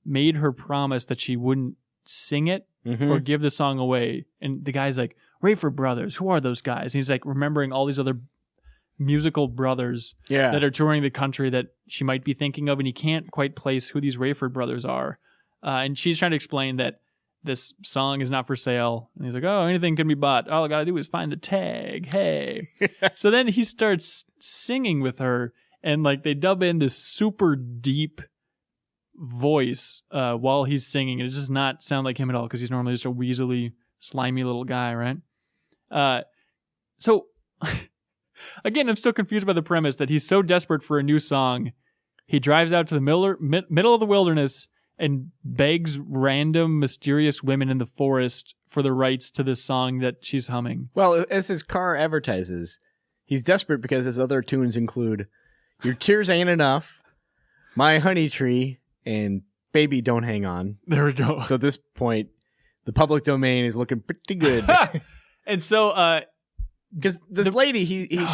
made her promise that she wouldn't sing it or give the song away. And the guy's like, Rayford brothers, who are those guys? And he's like remembering all these other musical brothers that are touring the country that she might be thinking of, and he can't quite place who these Rayford brothers are. And she's trying to explain that this song is not for sale. And he's like, oh, anything can be bought. All I got to do is find the tag. Hey. So then he starts singing with her, and like they dub in this super deep voice while he's singing. It does not sound like him at all, because he's normally just a weaselly, slimy little guy, right? So again, I'm still confused by the premise that he's so desperate for a new song, he drives out to the middle of the wilderness and begs random mysterious women in the forest for the rights to this song that she's humming. Well, as his car advertises, he's desperate because his other tunes include Your Tears Ain't Enough, My Honey Tree, and Baby Don't Hang On. There we go. So at this point, the public domain is looking pretty good. And so, because this lady,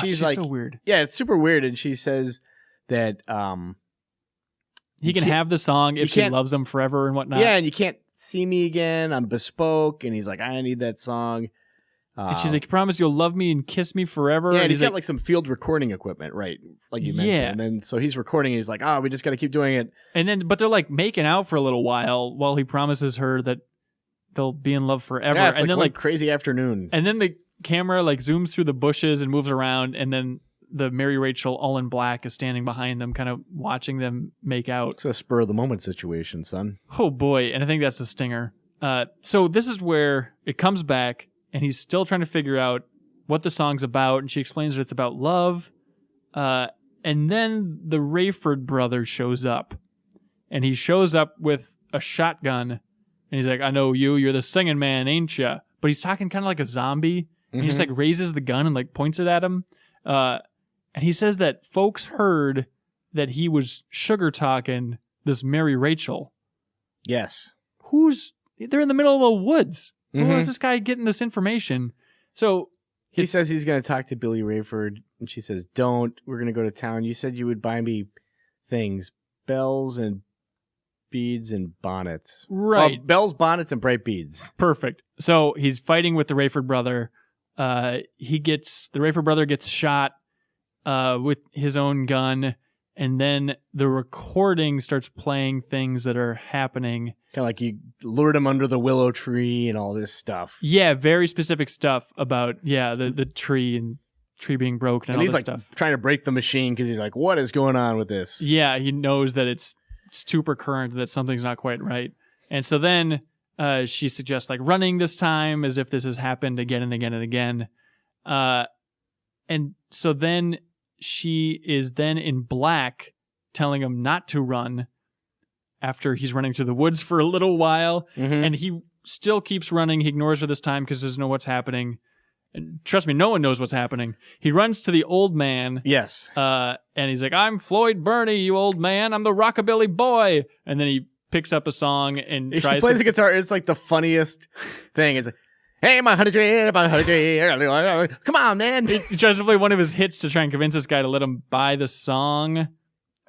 she's like, so weird. Yeah, it's super weird. And she says that he can have the song if she loves him forever and whatnot. Yeah, and you can't see me again. I'm bespoke. And he's like, I need that song. And she's like, promise you'll love me and kiss me forever. Yeah, and he's got like some field recording equipment, right? Like you mentioned. Yeah. And then so he's recording, and he's like, we just got to keep doing it. And then, but they're like making out for a little while he promises her that they'll be in love forever. Yeah, it's and then like crazy afternoon. And then the camera like zooms through the bushes and moves around, and then the Mary Rachel all in black is standing behind them, kind of watching them make out. It's a spur of the moment situation, son. Oh boy. And I think that's the stinger. So this is where it comes back, and he's still trying to figure out what the song's about, and she explains that it's about love. And then the Rayford brother shows up, and he shows up with a shotgun, and he's like, I know you're the singing man, ain't ya? But he's talking kind of like a zombie, and he just like raises the gun and like points it at him. And he says that folks heard that he was sugar talking this Mary Rachel. Yes. They're in the middle of the woods. Who is this guy getting this information? So he says he's going to talk to Billy Rayford, and she says, don't. We're going to go to town. You said you would buy me things, bells and beads and bonnets. Right. Bells, bonnets, and bright beads. Perfect. So he's fighting with the Rayford brother. The Rayford brother gets shot with his own gun, and then the recording starts playing things that are happening. Kind of like you lured him under the willow tree and all this stuff. Yeah, very specific stuff about the tree and tree being broken and all he's this like stuff. Trying to break the machine because he's like, what is going on with this? Yeah, he knows that it's super current, that something's not quite right. And so then she suggests like running this time, as if this has happened again and again and again. And so then she is then in black telling him not to run after he's running through the woods for a little while. And he still keeps running. He ignores her this time because he doesn't know what's happening. And trust me, no one knows what's happening. He runs to the old man. Yes. And he's like, I'm Floyd Burney, you old man. I'm the rockabilly boy. And then he picks up a song and he plays the guitar. It's like the funniest thing. It's like, hey, my honey tree, come on, man. He tries to play one of his hits to try and convince this guy to let him buy the song.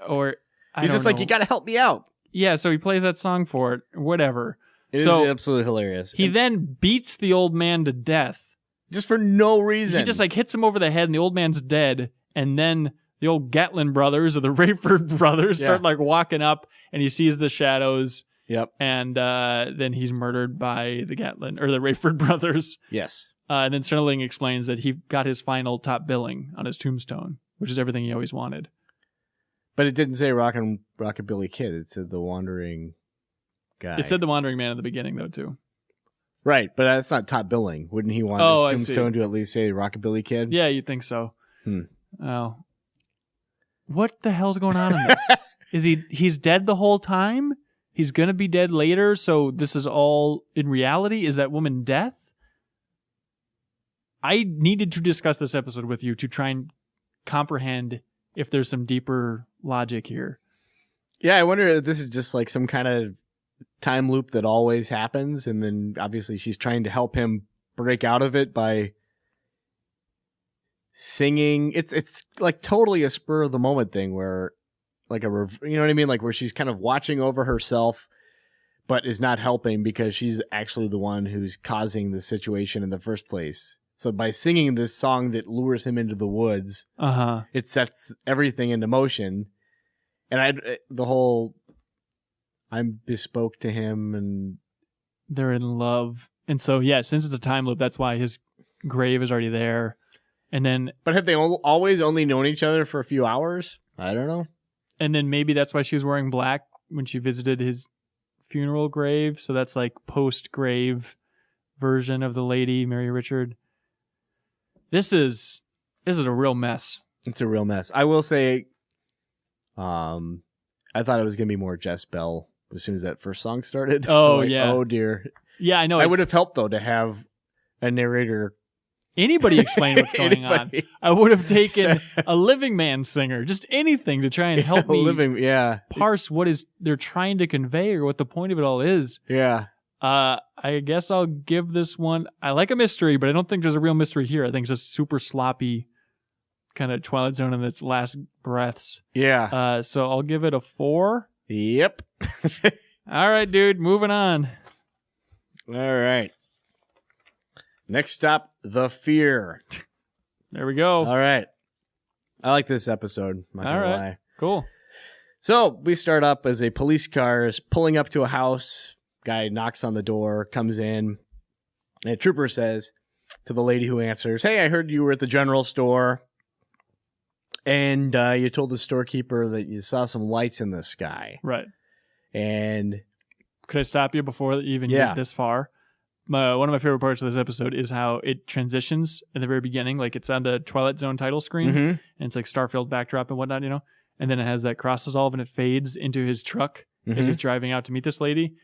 Or he's just like, you got to help me out. Yeah, so he plays that song for it, whatever. It is absolutely hilarious. He then beats the old man to death Just for no reason. He just like hits him over the head and the old man's dead. And then the old Gatlin brothers or the Rayford brothers start like walking up and he sees the shadows. Yep. And then he's murdered by the Gatlin or the Rayford brothers. Yes. And then Serling explains that he got his final top billing on his tombstone, which is everything he always wanted. But it didn't say Rockabilly Kid. It said the Wandering Guy. It said the Wandering Man at the beginning, though, too. Right, but that's not top billing. Wouldn't he want his tombstone to at least say Rockabilly Kid? Yeah, you'd think so. Oh. What the hell's going on in this? He's dead the whole time? He's going to be dead later, so this is all in reality? Is that woman death? I needed to discuss this episode with you to try and comprehend if there's some deeper logic here. Yeah, I wonder if this is just like some kind of time loop that always happens, and then obviously she's trying to help him break out of it by singing. It's like totally a spur of the moment thing where like you know what I mean? Like where she's kind of watching over herself but is not helping because she's actually the one who's causing the situation in the first place. So by singing this song that lures him into the woods, it sets everything into motion. And I'm bespoke to him, and they're in love. And so, yeah, since it's a time loop, that's why his grave is already there. And then, but have they always only known each other for a few hours? I don't know. And then maybe that's why she was wearing black when she visited his funeral grave. So that's like post-grave version of the lady, Mary Richard. This is a real mess. It's a real mess. I will say, I thought it was going to be more Jess Bell as soon as that first song started. Oh, like, yeah. Oh, dear. Yeah, I know. I would have helped, though, to have a narrator. Anybody explain what's going on. I would have taken a living man singer, just anything to try and help me parse what they're trying to convey or what the point of it all is. Yeah. I guess I'll give this one. I like a mystery, but I don't think there's a real mystery here. I think it's just super sloppy, kind of Twilight Zone in its last breaths. Yeah. So I'll give it a 4. Yep. All right, dude. Moving on. All right. Next stop, The Fear. There we go. All right. I like this episode. Not gonna lie. Cool. So we start up as a police car is pulling up to a house. Guy knocks on the door, comes in, and a trooper says to the lady who answers, "Hey, I heard you were at the general store, and you told the storekeeper that you saw some lights in the sky." Right. And could I stop you before you even get this far? One of my favorite parts of this episode is how it transitions in the very beginning. Like it's on the Twilight Zone title screen, and it's like Starfield backdrop and whatnot, you know? And then it has that cross dissolve and it fades into his truck as he's driving out to meet this lady.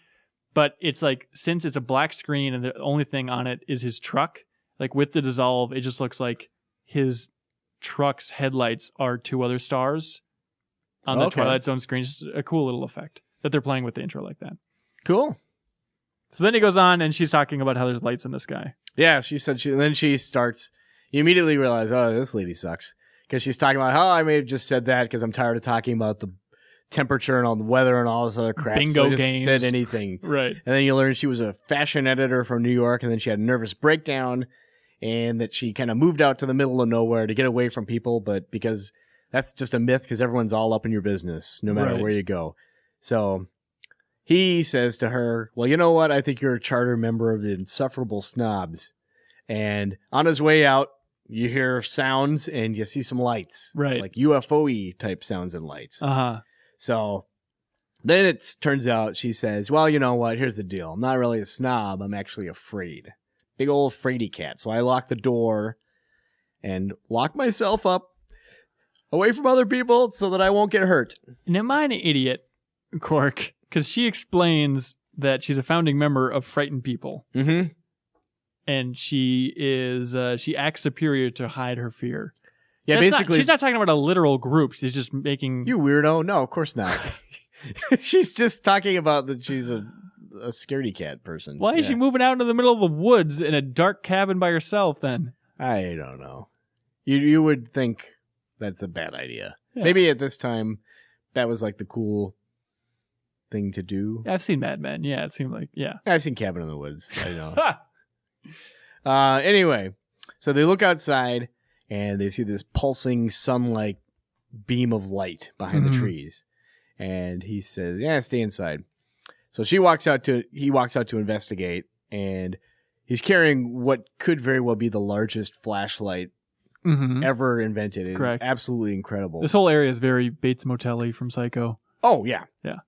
But it's like, since it's a black screen and the only thing on it is his truck, like with the dissolve, it just looks like his truck's headlights are 2 other stars on the Twilight Zone screen. Just a cool little effect that they're playing with the intro like that. Cool. So then he goes on and she's talking about how there's lights in the sky. Yeah, she said and then she starts, you immediately realize, oh, this lady sucks. Because she's talking about how I may have just said that because I'm tired of talking about the temperature and all the weather and all this other crap. Bingo so I just games. said anything. Right. And then you learn she was a fashion editor from New York, and then she had a nervous breakdown, and that she kind of moved out to the middle of nowhere to get away from people, but because that's just a myth because everyone's all up in your business no matter where you go. So he says to her, well, you know what? I think you're a charter member of the Insufferable Snobs. And on his way out, you hear sounds and you see some lights. Right. Like UFO-y type sounds and lights. Uh-huh. So then it turns out she says, well, you know what? Here's the deal. I'm not really a snob. I'm actually afraid. Big old fraidy cat. So I lock the door and lock myself up away from other people so that I won't get hurt. And am I an idiot, Cork? Because she explains that she's a founding member of Frightened People. Mm-hmm. And she acts superior to hide her fear. Yeah, basically. She's not talking about a literal group. She's just making... You weirdo. No, of course not. She's just talking about that she's a scaredy cat person. Why is she moving out into the middle of the woods in a dark cabin by herself then? I don't know. You would think that's a bad idea. Yeah. Maybe at this time, that was like the cool thing to do. I've seen Mad Men. Yeah, it seemed like, yeah. I've seen Cabin in the Woods. I know. Anyway, So they look outside and they see this pulsing sun-like beam of light behind the trees. And he says, yeah, stay inside. So he walks out to investigate, and he's carrying what could very well be the largest flashlight ever invented. It's correct. Absolutely incredible. This whole area is very Bates Motel-y from Psycho. Oh, yeah. Yeah.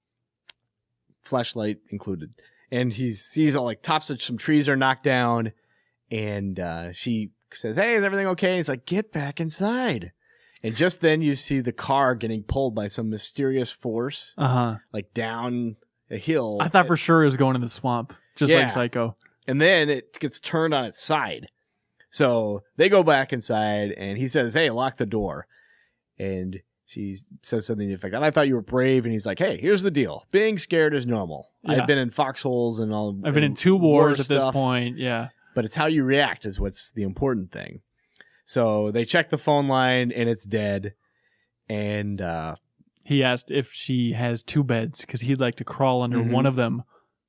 Flashlight included. And he sees all like tops of some trees are knocked down, and she says, hey, is everything okay? And he's like, get back inside. And just then you see the car getting pulled by some mysterious force, like down a hill. I thought for sure it was going in the swamp, just like Psycho. And then it gets turned on its side. So they go back inside, and he says, hey, lock the door. And she says something to the effect, I thought you were brave. And he's like, hey, here's the deal. Being scared is normal. Yeah. I've been in foxholes and all. I've been in 2 wars at this stuff, point. Yeah. But it's how you react is what's the important thing. So they check the phone line, and it's dead. And he asked if she has 2 beds because he'd like to crawl under one of them.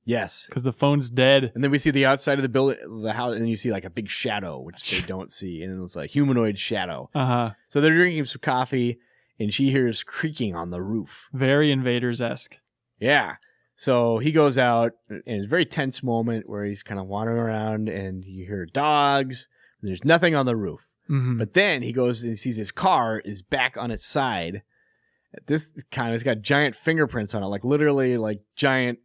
Yes. Because the phone's dead. And then we see the outside of the building, the house, and you see like a big shadow, which they don't see. And it's like humanoid shadow. So they're drinking some coffee, and she hears creaking on the roof. Very Invaders-esque. Yeah. So he goes out, and it's a very tense moment where he's kind of wandering around, and you hear dogs. And there's nothing on the roof. But then he goes and sees his car is back on its side. This kind of has got giant fingerprints on it, like literally like giant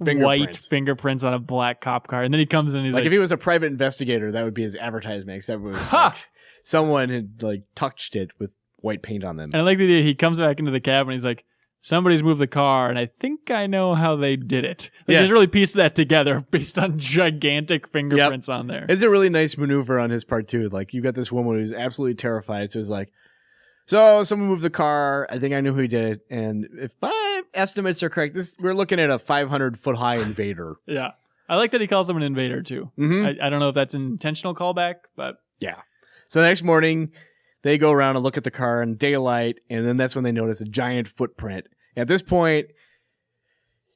fingerprints. White fingerprints on a black cop car. And then he comes in and he's like, if he was a private investigator, that would be his advertisement, except it was like, someone had like touched it with white paint on them. And I like the idea he comes back into the cab and he's like, somebody's moved the car, and I think I know how they did it. Like, he's really pieced that together based on gigantic fingerprints on there. It's a really nice maneuver on his part, too. Like, you got this woman who's absolutely terrified, so he's like, so someone moved the car, I think I know who did it, and if my estimates are correct, we're looking at a 500-foot-high invader. Yeah. I like that he calls him an invader, too. I don't know if that's an intentional callback, but... Yeah. So the next morning, they go around and look at the car in daylight, and then that's when they notice a giant footprint. At this point,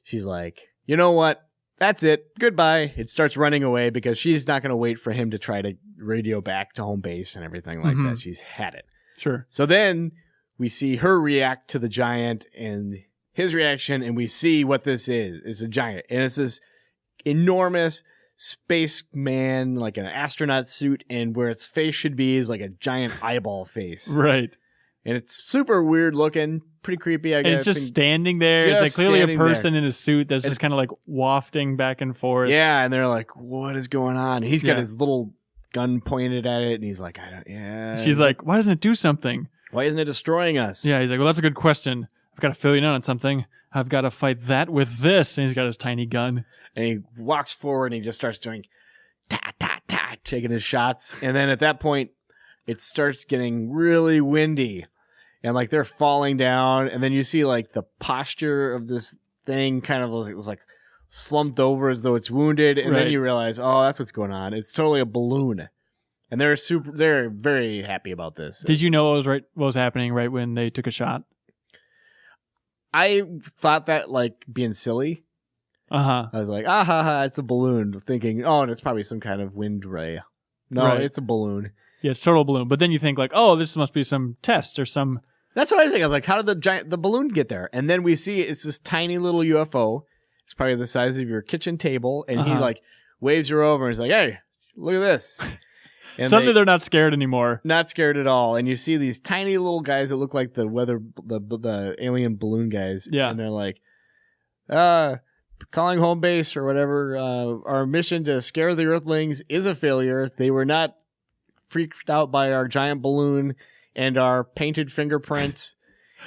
she's like, you know what? That's it. Goodbye. It starts running away because she's not going to wait for him to try to radio back to home base and everything like that. She's had it. Sure. So then we see her react to the giant and his reaction, and we see what this is. It's a giant. And it's this enormous spaceman, like an astronaut suit, and where its face should be is like a giant eyeball face. Right. And it's super weird looking, pretty creepy, I guess. And it's just standing there. It's like clearly a person in a suit that's just kind of like wafting back and forth. Yeah, and they're like, what is going on? And he's got his little gun pointed at it, and he's like, She's like, why doesn't it do something? Why isn't it destroying us? Yeah, he's like, well, that's a good question. I've got to fill you in on something. I've got to fight that with this. And he's got his tiny gun. And he walks forward, and he just starts doing ta-ta-ta, taking his shots. And then at that point, it starts getting really windy. And like they're falling down, and then you see like the posture of this thing kind of was like slumped over as though it's wounded, and then you realize, oh, that's what's going on. It's totally a balloon, and they're very happy about this. Did you know what was happening right when they took a shot? I thought that like being silly. I was like, ha ha, it's a balloon. Thinking, oh, and it's probably some kind of wind ray. No, it's a balloon. Yeah, it's total balloon. But then you think like, oh, this must be some test or some. That's what I was thinking. I was like, how did the balloon get there? And then we see it's this tiny little UFO. It's probably the size of your kitchen table, and he like waves her over and he's like, hey, look at this. And suddenly they're not scared anymore. Not scared at all. And you see these tiny little guys that look like the alien balloon guys. Yeah. And they're like, calling home base or whatever. Our mission to scare the Earthlings is a failure. They were not freaked out by our giant balloon and our painted fingerprints.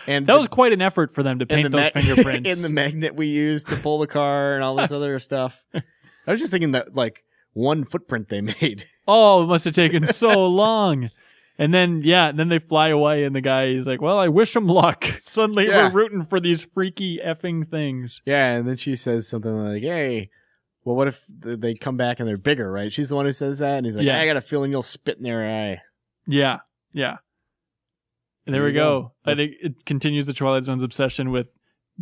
And that was quite an effort for them to paint those fingerprints. And the magnet we used to pull the car and all this other stuff. I was just thinking that like one footprint they made. Oh, it must have taken so long. And then, then they fly away, and the guy is like, well, I wish them luck. Suddenly we're rooting for these freaky effing things. Yeah, and then she says something like, hey, well, what if they come back and they're bigger, right? She's the one who says that, and he's like, I got a feeling you'll spit in their eye. Yeah, yeah. And there we go. I think it continues the Twilight Zone's obsession with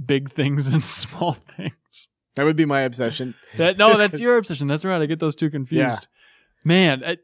big things and small things. That would be my obsession. No, that's your obsession. That's right. I get those two confused. Yeah. Man,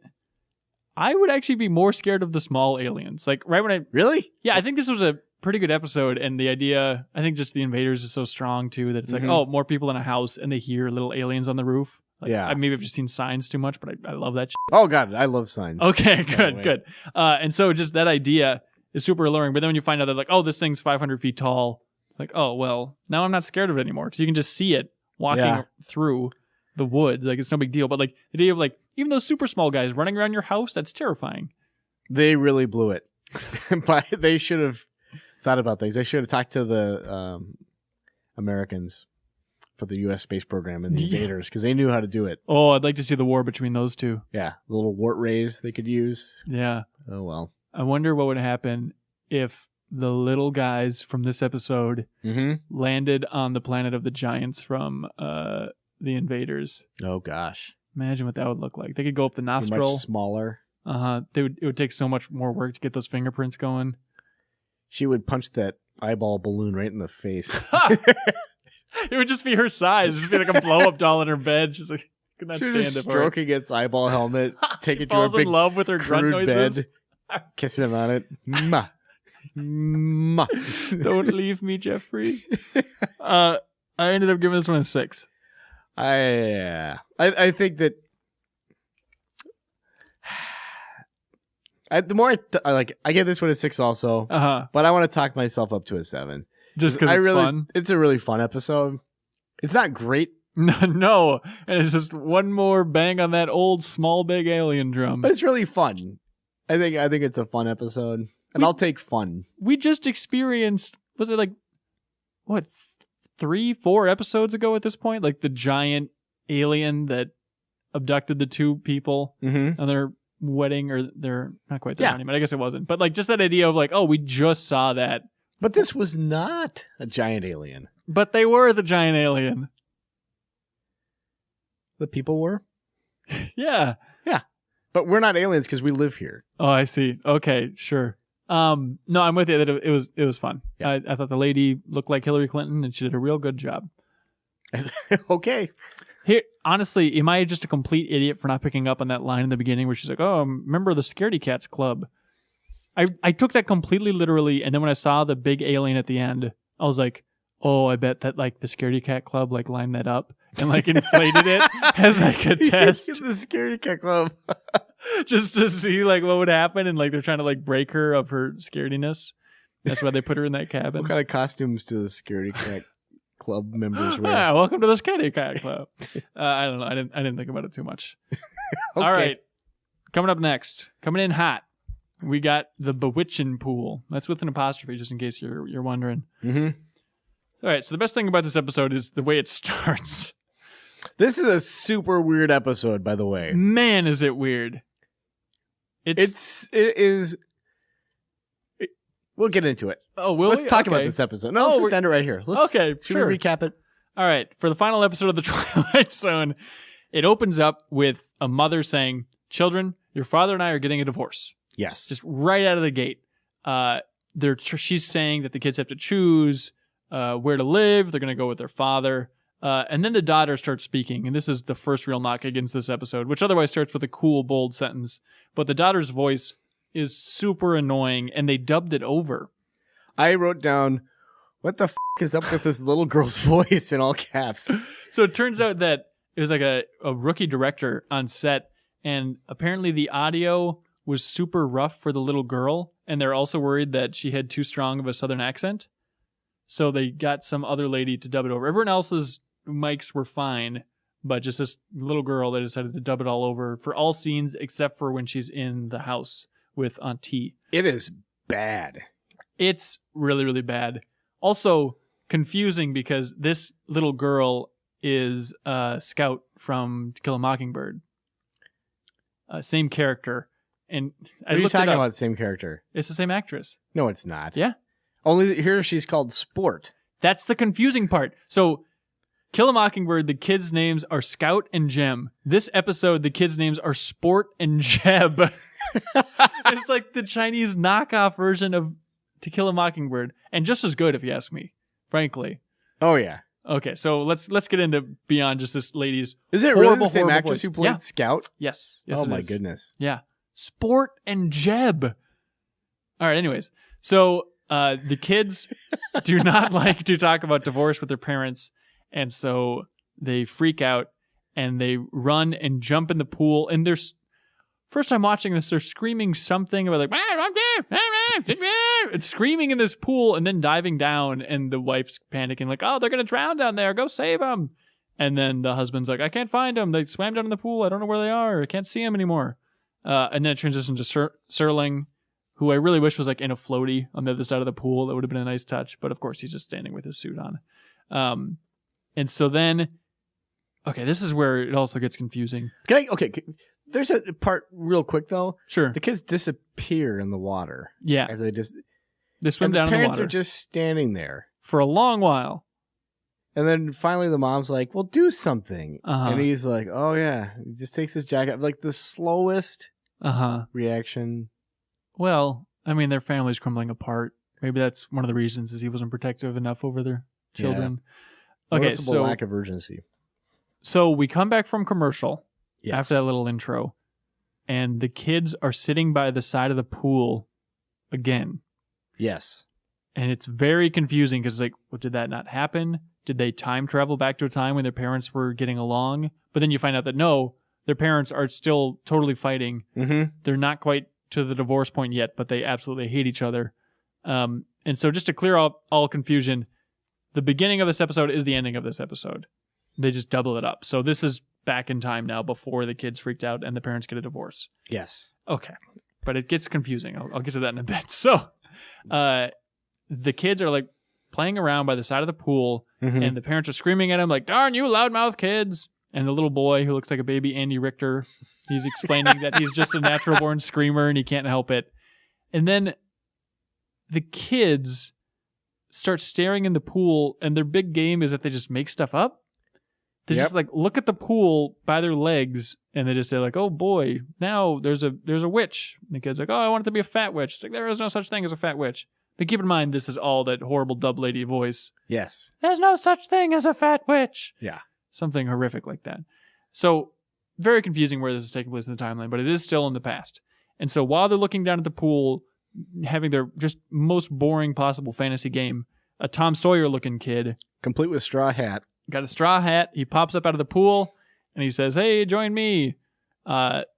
I would actually be more scared of the small aliens. Like right when I Really? I think this was a pretty good episode, and the idea, I think just the invaders is so strong too that it's like, oh, more people in a house and they hear little aliens on the roof. Like, Yeah. maybe I've just seen Signs too much, but I love that shit. Oh God, I love Signs. Okay, By the way. good. And so just that idea is super alluring. But then when you find out that like, oh, this thing's 500 feet tall, it's like, oh, well, now I'm not scared of it anymore because you can just see it walking through the woods. Like it's no big deal. But like the idea of like, even those super small guys running around your house, that's terrifying. They really blew it. But they should have thought about things. They should have talked to the Americans for the U.S. space program and the invaders because they knew how to do it. Oh, I'd like to see the war between those two. Yeah, the little wart rays they could use. Yeah. Oh, well. I wonder what would happen if the little guys from this episode landed on the planet of the giants from the invaders. Oh, gosh. Imagine what that would look like. They could go up the They're nostril. much smaller. It would take so much more work to get those fingerprints going. She would punch that eyeball balloon right in the face. It would just be her size. It'd be like a blow-up doll in her bed. She's like, could not She's stand just it. stroking its eyeball helmet, taking to her Falls in big love with her grunt crude noises. bed, kissing him on it. Mwah. Mwah. Don't leave me, Jeffrey. I ended up giving this one a 6. I think that the more I give this one a 6 also, but I want to talk myself up to a 7. Just because it's fun. It's a really fun episode. It's not great, No, and it's just one more bang on that old small big alien drum. but it's really fun. I think it's a fun episode, and I'll take fun. We just experienced, was it like, what, 3-4 episodes ago at this point? Like the giant alien that abducted the two people on their wedding, or they're not quite their honeymoon. I guess it wasn't. But like just that idea of like, oh, we just saw that. But this was not a giant alien. But they were the giant alien. The people were? Yeah. Yeah. But we're not aliens because we live here. Oh, I see. Okay, sure. No, I'm with you that it was fun. Yeah. I thought the lady looked like Hillary Clinton, and she did a real good job. Okay. Here, honestly, am I just a complete idiot for not picking up on that line in the beginning where she's like, "Oh, I'm a member of the Scaredy Cats Club"? I took that completely literally, and then when I saw the big alien at the end, I was like, "Oh, I bet that like the Scaredy Cat Club like lined that up and like inflated it as like a test, The Scaredy Cat Club, just to see like what would happen, and like they're trying to like break her of her scarediness. That's why they put her in that cabin. What kind of costumes do the Scaredy Cat Club members wear? Ah, welcome to the Scaredy Cat Club. I don't know. I didn't think about it too much. Okay. All right, coming up next, coming in hot. We got the Bewitchin Pool. That's with an apostrophe, just in case you're wondering. Mm-hmm. All right, so the best thing about this episode is the way it starts. This is a super weird episode, by the way. Man, is it weird. It is. We'll get into it. Oh, will Let's we? talk Okay. about this episode. No, let's just end it right here. Okay, should sure. we recap it? All right, for the final episode of the Twilight Zone, it opens up with a mother saying, "Children, your father and I are getting a divorce." Yes. Just right out of the gate. She's saying that the kids have to choose where to live. They're going to go with their father. And then the daughter starts speaking. And this is the first real knock against this episode, which otherwise starts with a cool, bold sentence. But the daughter's voice is super annoying, and they dubbed it over. I wrote down, what the is up with this little girl's voice in all caps? So it turns out that it was like a rookie director on set, and apparently the audio was super rough for the little girl, and they're also worried that she had too strong of a southern accent. So they got some other lady to dub it over. Everyone else's mics were fine, but just this little girl, they decided to dub it all over for all scenes except for when she's in the house with Aunt T. It is bad. It's really, really bad. Also confusing because this little girl is Scout from To Kill a Mockingbird. Same character. And What are you talking about? The same character? It's the same actress. No, it's not. Yeah. Only here she's called Sport. That's the confusing part. So, Kill a Mockingbird, the kids' names are Scout and Jem. This episode, the kids' names are Sport and Jeb. It's like the Chinese knockoff version of To Kill a Mockingbird. And just as good, if you ask me, frankly. Oh, yeah. Okay, so let's get into beyond just this lady's Is it horrible, really the same horrible actress voice. who played Scout? Yes. Oh, it my is. goodness. Yeah. Sport and Jeb. All right, anyways. So the kids do not like to talk about divorce with their parents, and so they freak out, and they run and jump in the pool, and there's... First time watching this, they're screaming something about it's screaming in this pool and then diving down, and the wife's panicking like, oh, they're going to drown down there. Go save them. And then the husband's like, I can't find them. They swam down in the pool. I don't know where they are. I can't see them anymore. And then it transitions to Serling, who I really wish was like in a floaty on the other side of the pool. That would have been a nice touch. But of course, he's just standing with his suit on. And so then, okay, this is where it also gets confusing. There's a part real quick though. Sure. The kids disappear in the water. Yeah. After they swim down in the water. The parents are just standing there for a long while. And then finally the mom's like, well, do something. And he's like, oh yeah. He just takes his jacket. Like the slowest reaction. Well, I mean, their family's crumbling apart. Maybe that's one of the reasons is he wasn't protective enough over their children. Yeah. Okay, so lack of urgency. So we come back from commercial. Yes. After that little intro, and the kids are sitting by the side of the pool again. Yes. And it's very confusing because it's like, well, did that not happen? Did they time travel back to a time when their parents were getting along? But then you find out that no, their parents are still totally fighting. Mm-hmm. They're not quite to the divorce point yet, but they absolutely hate each other. And so just to clear up all confusion, the beginning of this episode is the ending of this episode. They just double it up. So this is back in time now before the kids freaked out and the parents get a divorce. Yes. Okay. But it gets confusing. I'll get to that in a bit. So the kids are like playing around by the side of the pool and the parents are screaming at them like, darn you loudmouth kids. And the little boy who looks like a baby Andy Richter, he's explaining that he's just a natural born screamer and he can't help it. And then the kids start staring in the pool and their big game is that they just make stuff up. They just like look at the pool by their legs and they just say like, oh boy, now there's a witch. And the kid's like, oh, I want it to be a fat witch. It's like, there is no such thing as a fat witch. But keep in mind, this is all that horrible dub lady voice. Yes. There's no such thing as a fat witch. Yeah. Something horrific like that. So very confusing where this is taking place in the timeline, but it is still in the past. And so while they're looking down at the pool, having their just most boring possible fantasy game, a Tom Sawyer looking kid. Complete with straw hat. Got a straw hat. He pops up out of the pool and he says, hey, join me.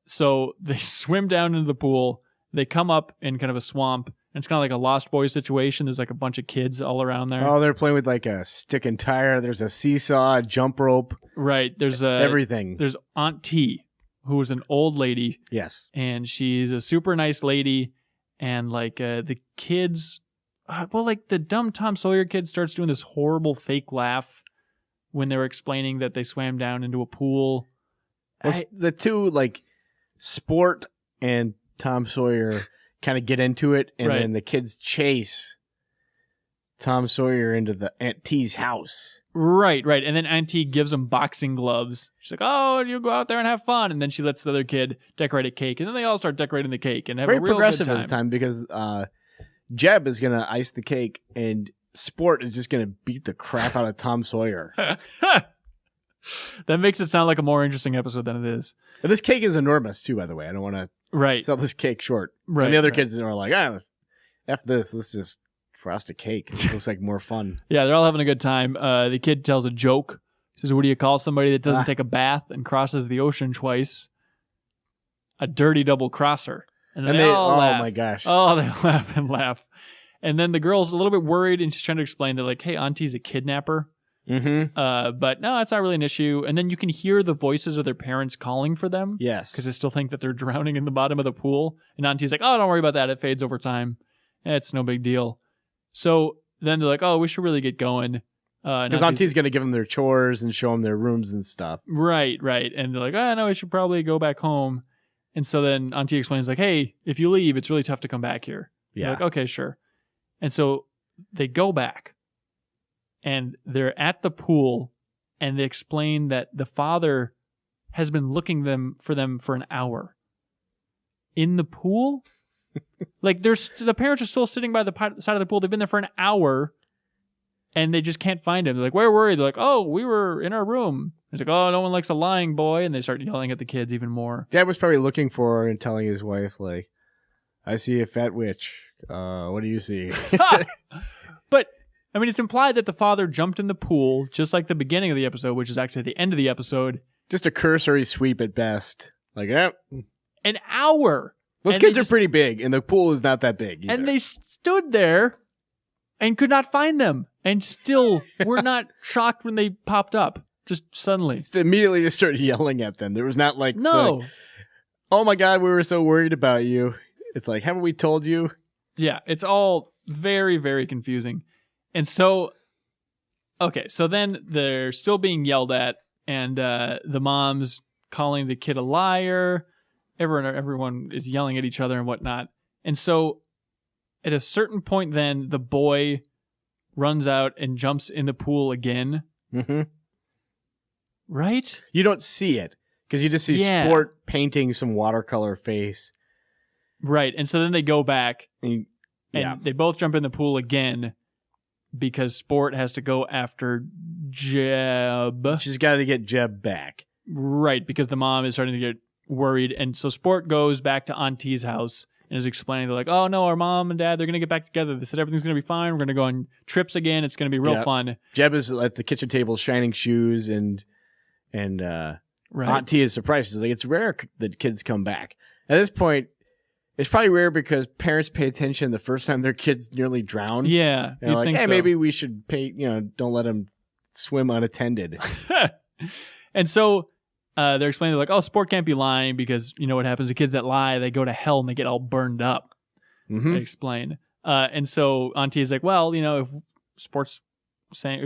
So they swim down into the pool. They come up in kind of a swamp. And it's kind of like a Lost Boys situation. There's like a bunch of kids all around there. Oh, they're playing with like a stick and tire. There's a seesaw, a jump rope. Right. There's everything. There's Aunt T, who is an old lady. Yes. And she's a super nice lady. And like the kids, like the dumb Tom Sawyer kid starts doing this horrible fake laugh when they were explaining that they swam down into a pool. The two, like, Sport and Tom Sawyer kind of get into it, and then the kids chase Tom Sawyer into the Aunt T's house. Right. And then Aunt T gives him boxing gloves. She's like, oh, you go out there and have fun. And then she lets the other kid decorate a cake. And then they all start decorating the cake and have a real progressive good time. at the time because Jeb is going to ice the cake, and Sport is just going to beat the crap out of Tom Sawyer. That makes it sound like a more interesting episode than it is. And this cake is enormous, too, by the way. I don't want to sell this cake short. Right. And the other kids are like, F this. Let's just frost a cake. It looks like more fun. Yeah, they're all having a good time. The kid tells a joke. He says, what do you call somebody that doesn't take a bath and crosses the ocean twice? A dirty double crosser. And they all laugh. Oh, my gosh. Oh, they laugh and laugh. And then the girl's a little bit worried, and she's trying to explain that, like, hey, Auntie's a kidnapper. Mm-hmm. But no, that's not really an issue. And then you can hear the voices of their parents calling for them. Yes. Because they still think that they're drowning in the bottom of the pool. And Auntie's like, oh, don't worry about that. It fades over time. It's no big deal. So then they're like, oh, we should really get going. Because Auntie's going to give them their chores and show them their rooms and stuff. Right. And they're like, oh, no, we should probably go back home. And so then Auntie explains, like, hey, if you leave, it's really tough to come back here. Yeah. They're like, okay, sure. And so they go back. And they're at the pool, and they explain that the father has been looking for them for an hour. In the pool? Like, the parents are still sitting by the side of the pool. They've been there for an hour, and they just can't find him. They're like, where were you? They're like, oh, we were in our room. He's like, oh, no one likes a lying boy. And they start yelling at the kids even more. Dad was probably looking for her and telling his wife, like, I see a fat witch. What do you see? But, I mean, it's implied that the father jumped in the pool, just like the beginning of the episode, which is actually the end of the episode. Just a cursory sweep at best. Like, An hour. Those kids are pretty big, and the pool is not that big either. And they stood there and could not find them. And still were not shocked when they popped up. Just suddenly. Immediately just started yelling at them. There was not like, no. Oh my God, we were so worried about you. It's like, haven't we told you? Yeah, it's all very, very confusing. And so, okay, so then they're still being yelled at, and the mom's calling the kid a liar. Everyone is yelling at each other and whatnot. And so at a certain point then, the boy runs out and jumps in the pool again. Mm-hmm. Right? You don't see it because you just see Sport painting some watercolor face. Right. And so then they go back and they both jump in the pool again because Sport has to go after Jeb. She's got to get Jeb back. Right. Because the mom is starting to get worried. And so Sport goes back to Auntie's house and is explaining, they're like, oh no, our mom and dad, they're going to get back together. They said everything's going to be fine. We're going to go on trips again. It's going to be real fun. Jeb is at the kitchen table shining shoes and right. Auntie is surprised. She's like, it's rare that kids come back. At this point, it's probably rare because parents pay attention the first time their kids nearly drown. Yeah. And they're like, hey, maybe we should pay, don't let them swim unattended. And so they're explaining, they're like, oh, Sport can't be lying because you know what happens to kids that lie, they go to hell and they get all burned up. Mm-hmm. They explain. And so Auntie is like, well, if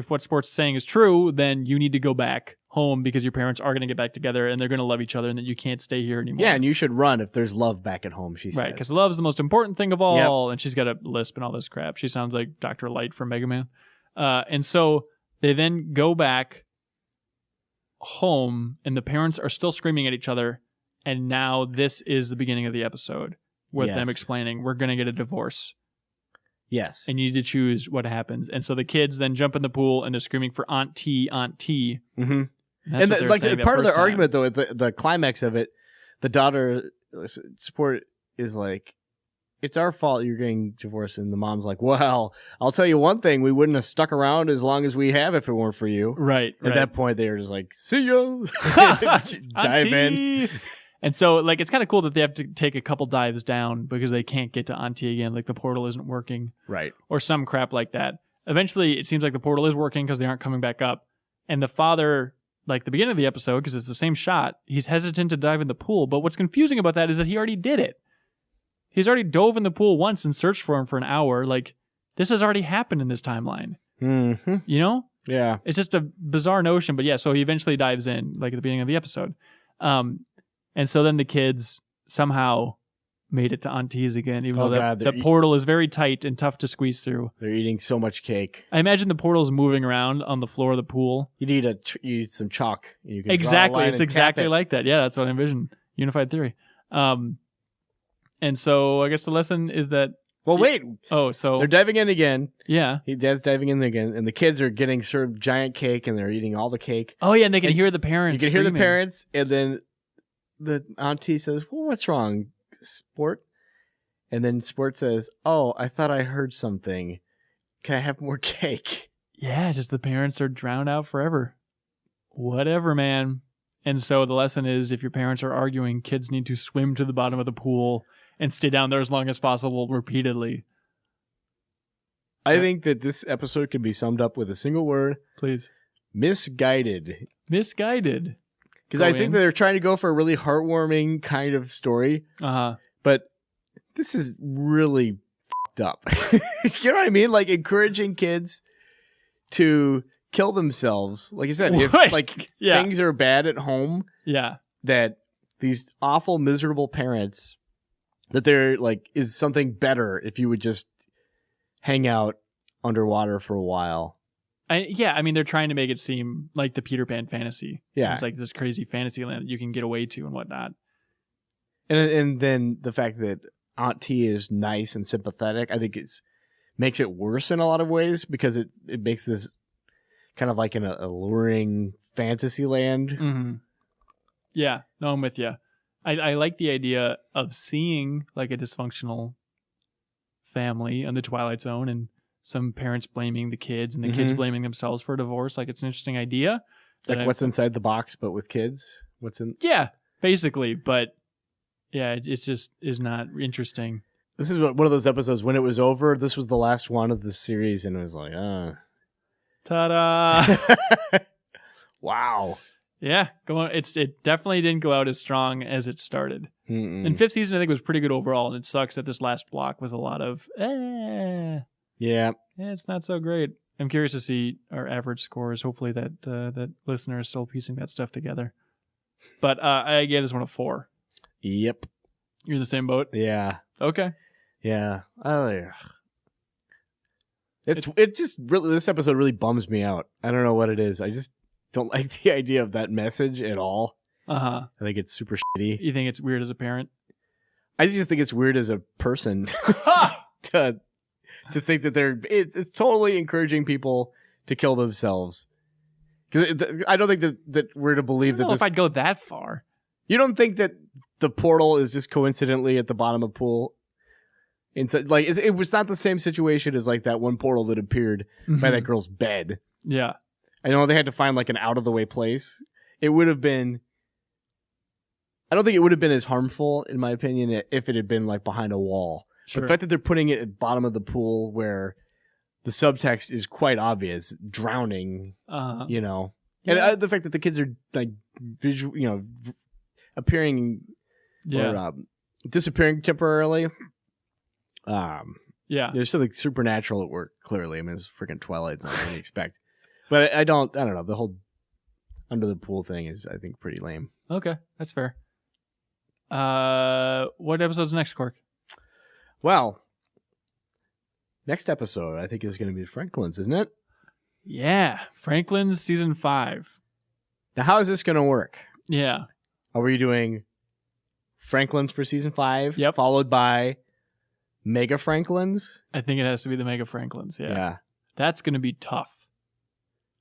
what Sport's saying is true, then you need to go back home because your parents are going to get back together and they're going to love each other and that you can't stay here anymore. Yeah, and you should run if there's love back at home, she says. Right, because love's the most important thing of all. Yep. And she's got a lisp and all this crap. She sounds like Dr. Light from Mega Man. And so they then go back home and the parents are still screaming at each other. And now this is the beginning of the episode with them explaining, we're going to get a divorce. Yes. And you need to choose what happens. And so the kids then jump in the pool and they're screaming for Aunt T, Aunt T. Mm-hmm. And part of the argument, though, the climax of it, the daughter Sport is like, it's our fault you're getting divorced. And the mom's like, well, I'll tell you one thing. We wouldn't have stuck around as long as we have if it weren't for you. Right. At that point, they were just like, see ya. Dive in. And so, it's kind of cool that they have to take a couple dives down because they can't get to Auntie again. Like, the portal isn't working. Right. Or some crap like that. Eventually, it seems like the portal is working because they aren't coming back up. And the father, like the beginning of the episode, because it's the same shot, he's hesitant to dive in the pool. But what's confusing about that is that he already did it. He's already dove in the pool once and searched for him for an hour. Like, this has already happened in this timeline. Mm-hmm. You know? Yeah. It's just a bizarre notion. But yeah, so he eventually dives in, like at the beginning of the episode. And so then the kids somehow made it to Auntie's again, even though the portal is very tight and tough to squeeze through. They're eating so much cake. I imagine the portal's moving around on the floor of the pool. You need some chalk. You can exactly. It's exactly like that. Yeah, that's what I envision. Unified theory. And so I guess the lesson is that... Well, wait. Oh, so... They're diving in again. Yeah. Dad's diving in again, and the kids are getting served giant cake, and they're eating all the cake. Oh, yeah, and they can hear the parents You can hear the parents, and then the auntie says, well, what's wrong, Sport? And then Sport says, oh, I thought I heard something. Can I have more cake? Yeah, just the parents are drowned out forever. Whatever, man. And so the lesson is, if your parents are arguing, kids need to swim to the bottom of the pool and stay down there as long as possible repeatedly. I think that this episode can be summed up with a single word. Please. Misguided. Misguided. Because I think that they're trying to go for a really heartwarming kind of story. Uh-huh. But this is really f***ed up. You know what I mean? Like, encouraging kids to kill themselves. Like you said, if things are bad at home, that these awful, miserable parents, that there is something better if you would just hang out underwater for a while. I mean, they're trying to make it seem like the Peter Pan fantasy. Yeah. It's like this crazy fantasy land that you can get away to and whatnot. And then the fact that Aunt T is nice and sympathetic, I think makes it worse in a lot of ways because it makes this kind of like an alluring fantasy land. Mm-hmm. Yeah, no, I'm with you. I like the idea of seeing like a dysfunctional family in the Twilight Zone and some parents blaming the kids and the kids blaming themselves for a divorce. Like, it's an interesting idea. Like what's inside the box, but with kids? What's in? Yeah, basically. But yeah, it just is not interesting. This is one of those episodes when it was over. This was the last one of the series, and it was like, ta-da! Wow. Yeah, it definitely didn't go out as strong as it started. Mm-mm. And fifth season, I think, was pretty good overall, and it sucks that this last block was a lot of Yeah, it's not so great. I'm curious to see our average scores. Hopefully that that listener is still piecing that stuff together. But I gave this one a 4. Yep. You're in the same boat? Yeah. Okay. Yeah. Oh, yeah. It just really, this episode really bums me out. I don't know what it is. I just don't like the idea of that message at all. Uh-huh. I think it's super shitty. You think it's weird as a parent? I just think it's weird as a person to think that it's totally encouraging people to kill themselves. Because I don't think that we're to believe that if I'd go that far. You don't think that the portal is just coincidentally at the bottom of the pool? Like it was not the same situation as like that one portal that appeared by that girl's bed. Yeah. I know they had to find like an out of the way place. It would have been. I don't think it would have been as harmful, in my opinion, if it had been like behind a wall. Sure. But the fact that they're putting it at the bottom of the pool where the subtext is quite obvious, drowning, you know, Yeah. and the fact that the kids are like visual, appearing or disappearing temporarily. Yeah. There's something supernatural at work. Clearly, I mean, it's freaking Twilight Zone. What do you expect? But I don't know. The whole under the pool thing is, I think, pretty lame. Okay, that's fair. What episode's next, Cork? Well, next episode I think is going to be Franklin's, isn't it? Yeah, Franklin's season 5. Now, how is this going to work? Yeah. Are we doing Franklin's for season 5? Yep. Followed by Mega Franklin's? I think it has to be the Mega Franklins. Yeah. That's going to be tough.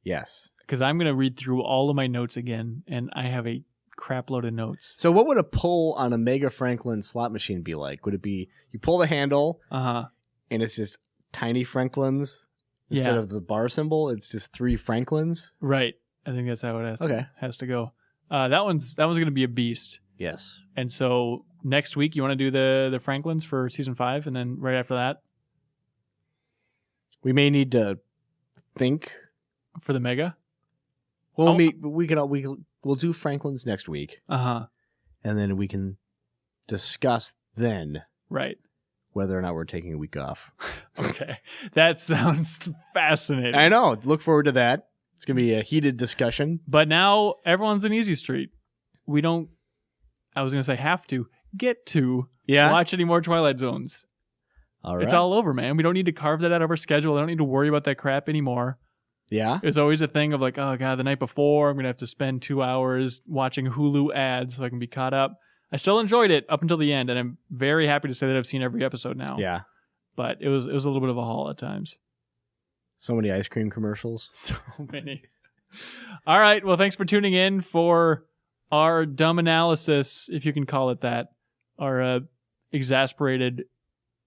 Yes. Because I'm going to read through all of my notes again, and I have a crap load of notes. So what would a pull on a Mega Franklin slot machine be like? Would it be you pull the handle and it's just tiny Franklins instead of the bar symbol? It's just 3 Franklins? Right. I think that's how it has to go. That one's going to be a beast. Yes. And so next week, you want to do the Franklins for season 5, and then right after that? We may need to think. For the Mega? Well, we'll do Franklin's next week. And then we can discuss then. Right. Whether or not we're taking a week off. Okay. That sounds fascinating. I know. Look forward to that. It's going to be a heated discussion. But now everyone's in Easy Street. We don't, I was going to say get to watch any more Twilight Zones. All right. It's all over, man. We don't need to carve that out of our schedule. I don't need to worry about that crap anymore. Yeah. It's always a thing of like, oh God, the night before I'm going to have to spend 2 hours watching Hulu ads so I can be caught up. I still enjoyed it up until the end, and I'm very happy to say that I've seen every episode now. Yeah. But it was a little bit of a haul at times. So many ice cream commercials. So many. All right. Well, thanks for tuning in for our dumb analysis, if you can call it that. Our exasperated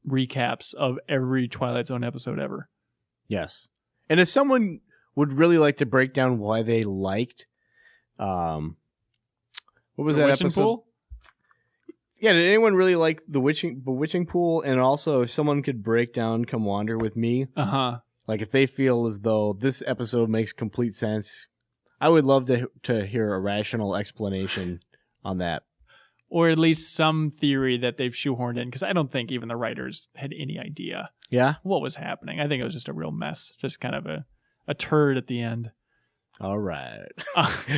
recaps of every Twilight Zone episode ever. Yes. And if someone would really like to break down why they liked, what was that episode? Pool? Yeah, did anyone really like the Bewitching Pool? And also, if someone could break down Come Wander with Me, like if they feel as though this episode makes complete sense, I would love to hear a rational explanation on that. Or at least some theory that they've shoehorned in, because I don't think even the writers had any idea what was happening. I think it was just a real mess, just kind of a turd at the end. All right.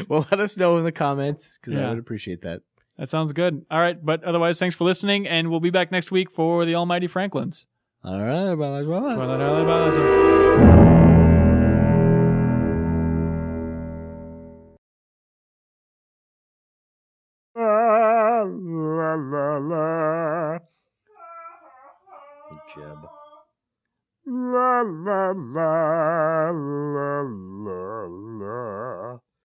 Well, let us know in the comments, because I would appreciate that. That sounds good. All right, but otherwise, thanks for listening, and we'll be back next week for the Almighty Franklins. All right. Jeb. La la la la la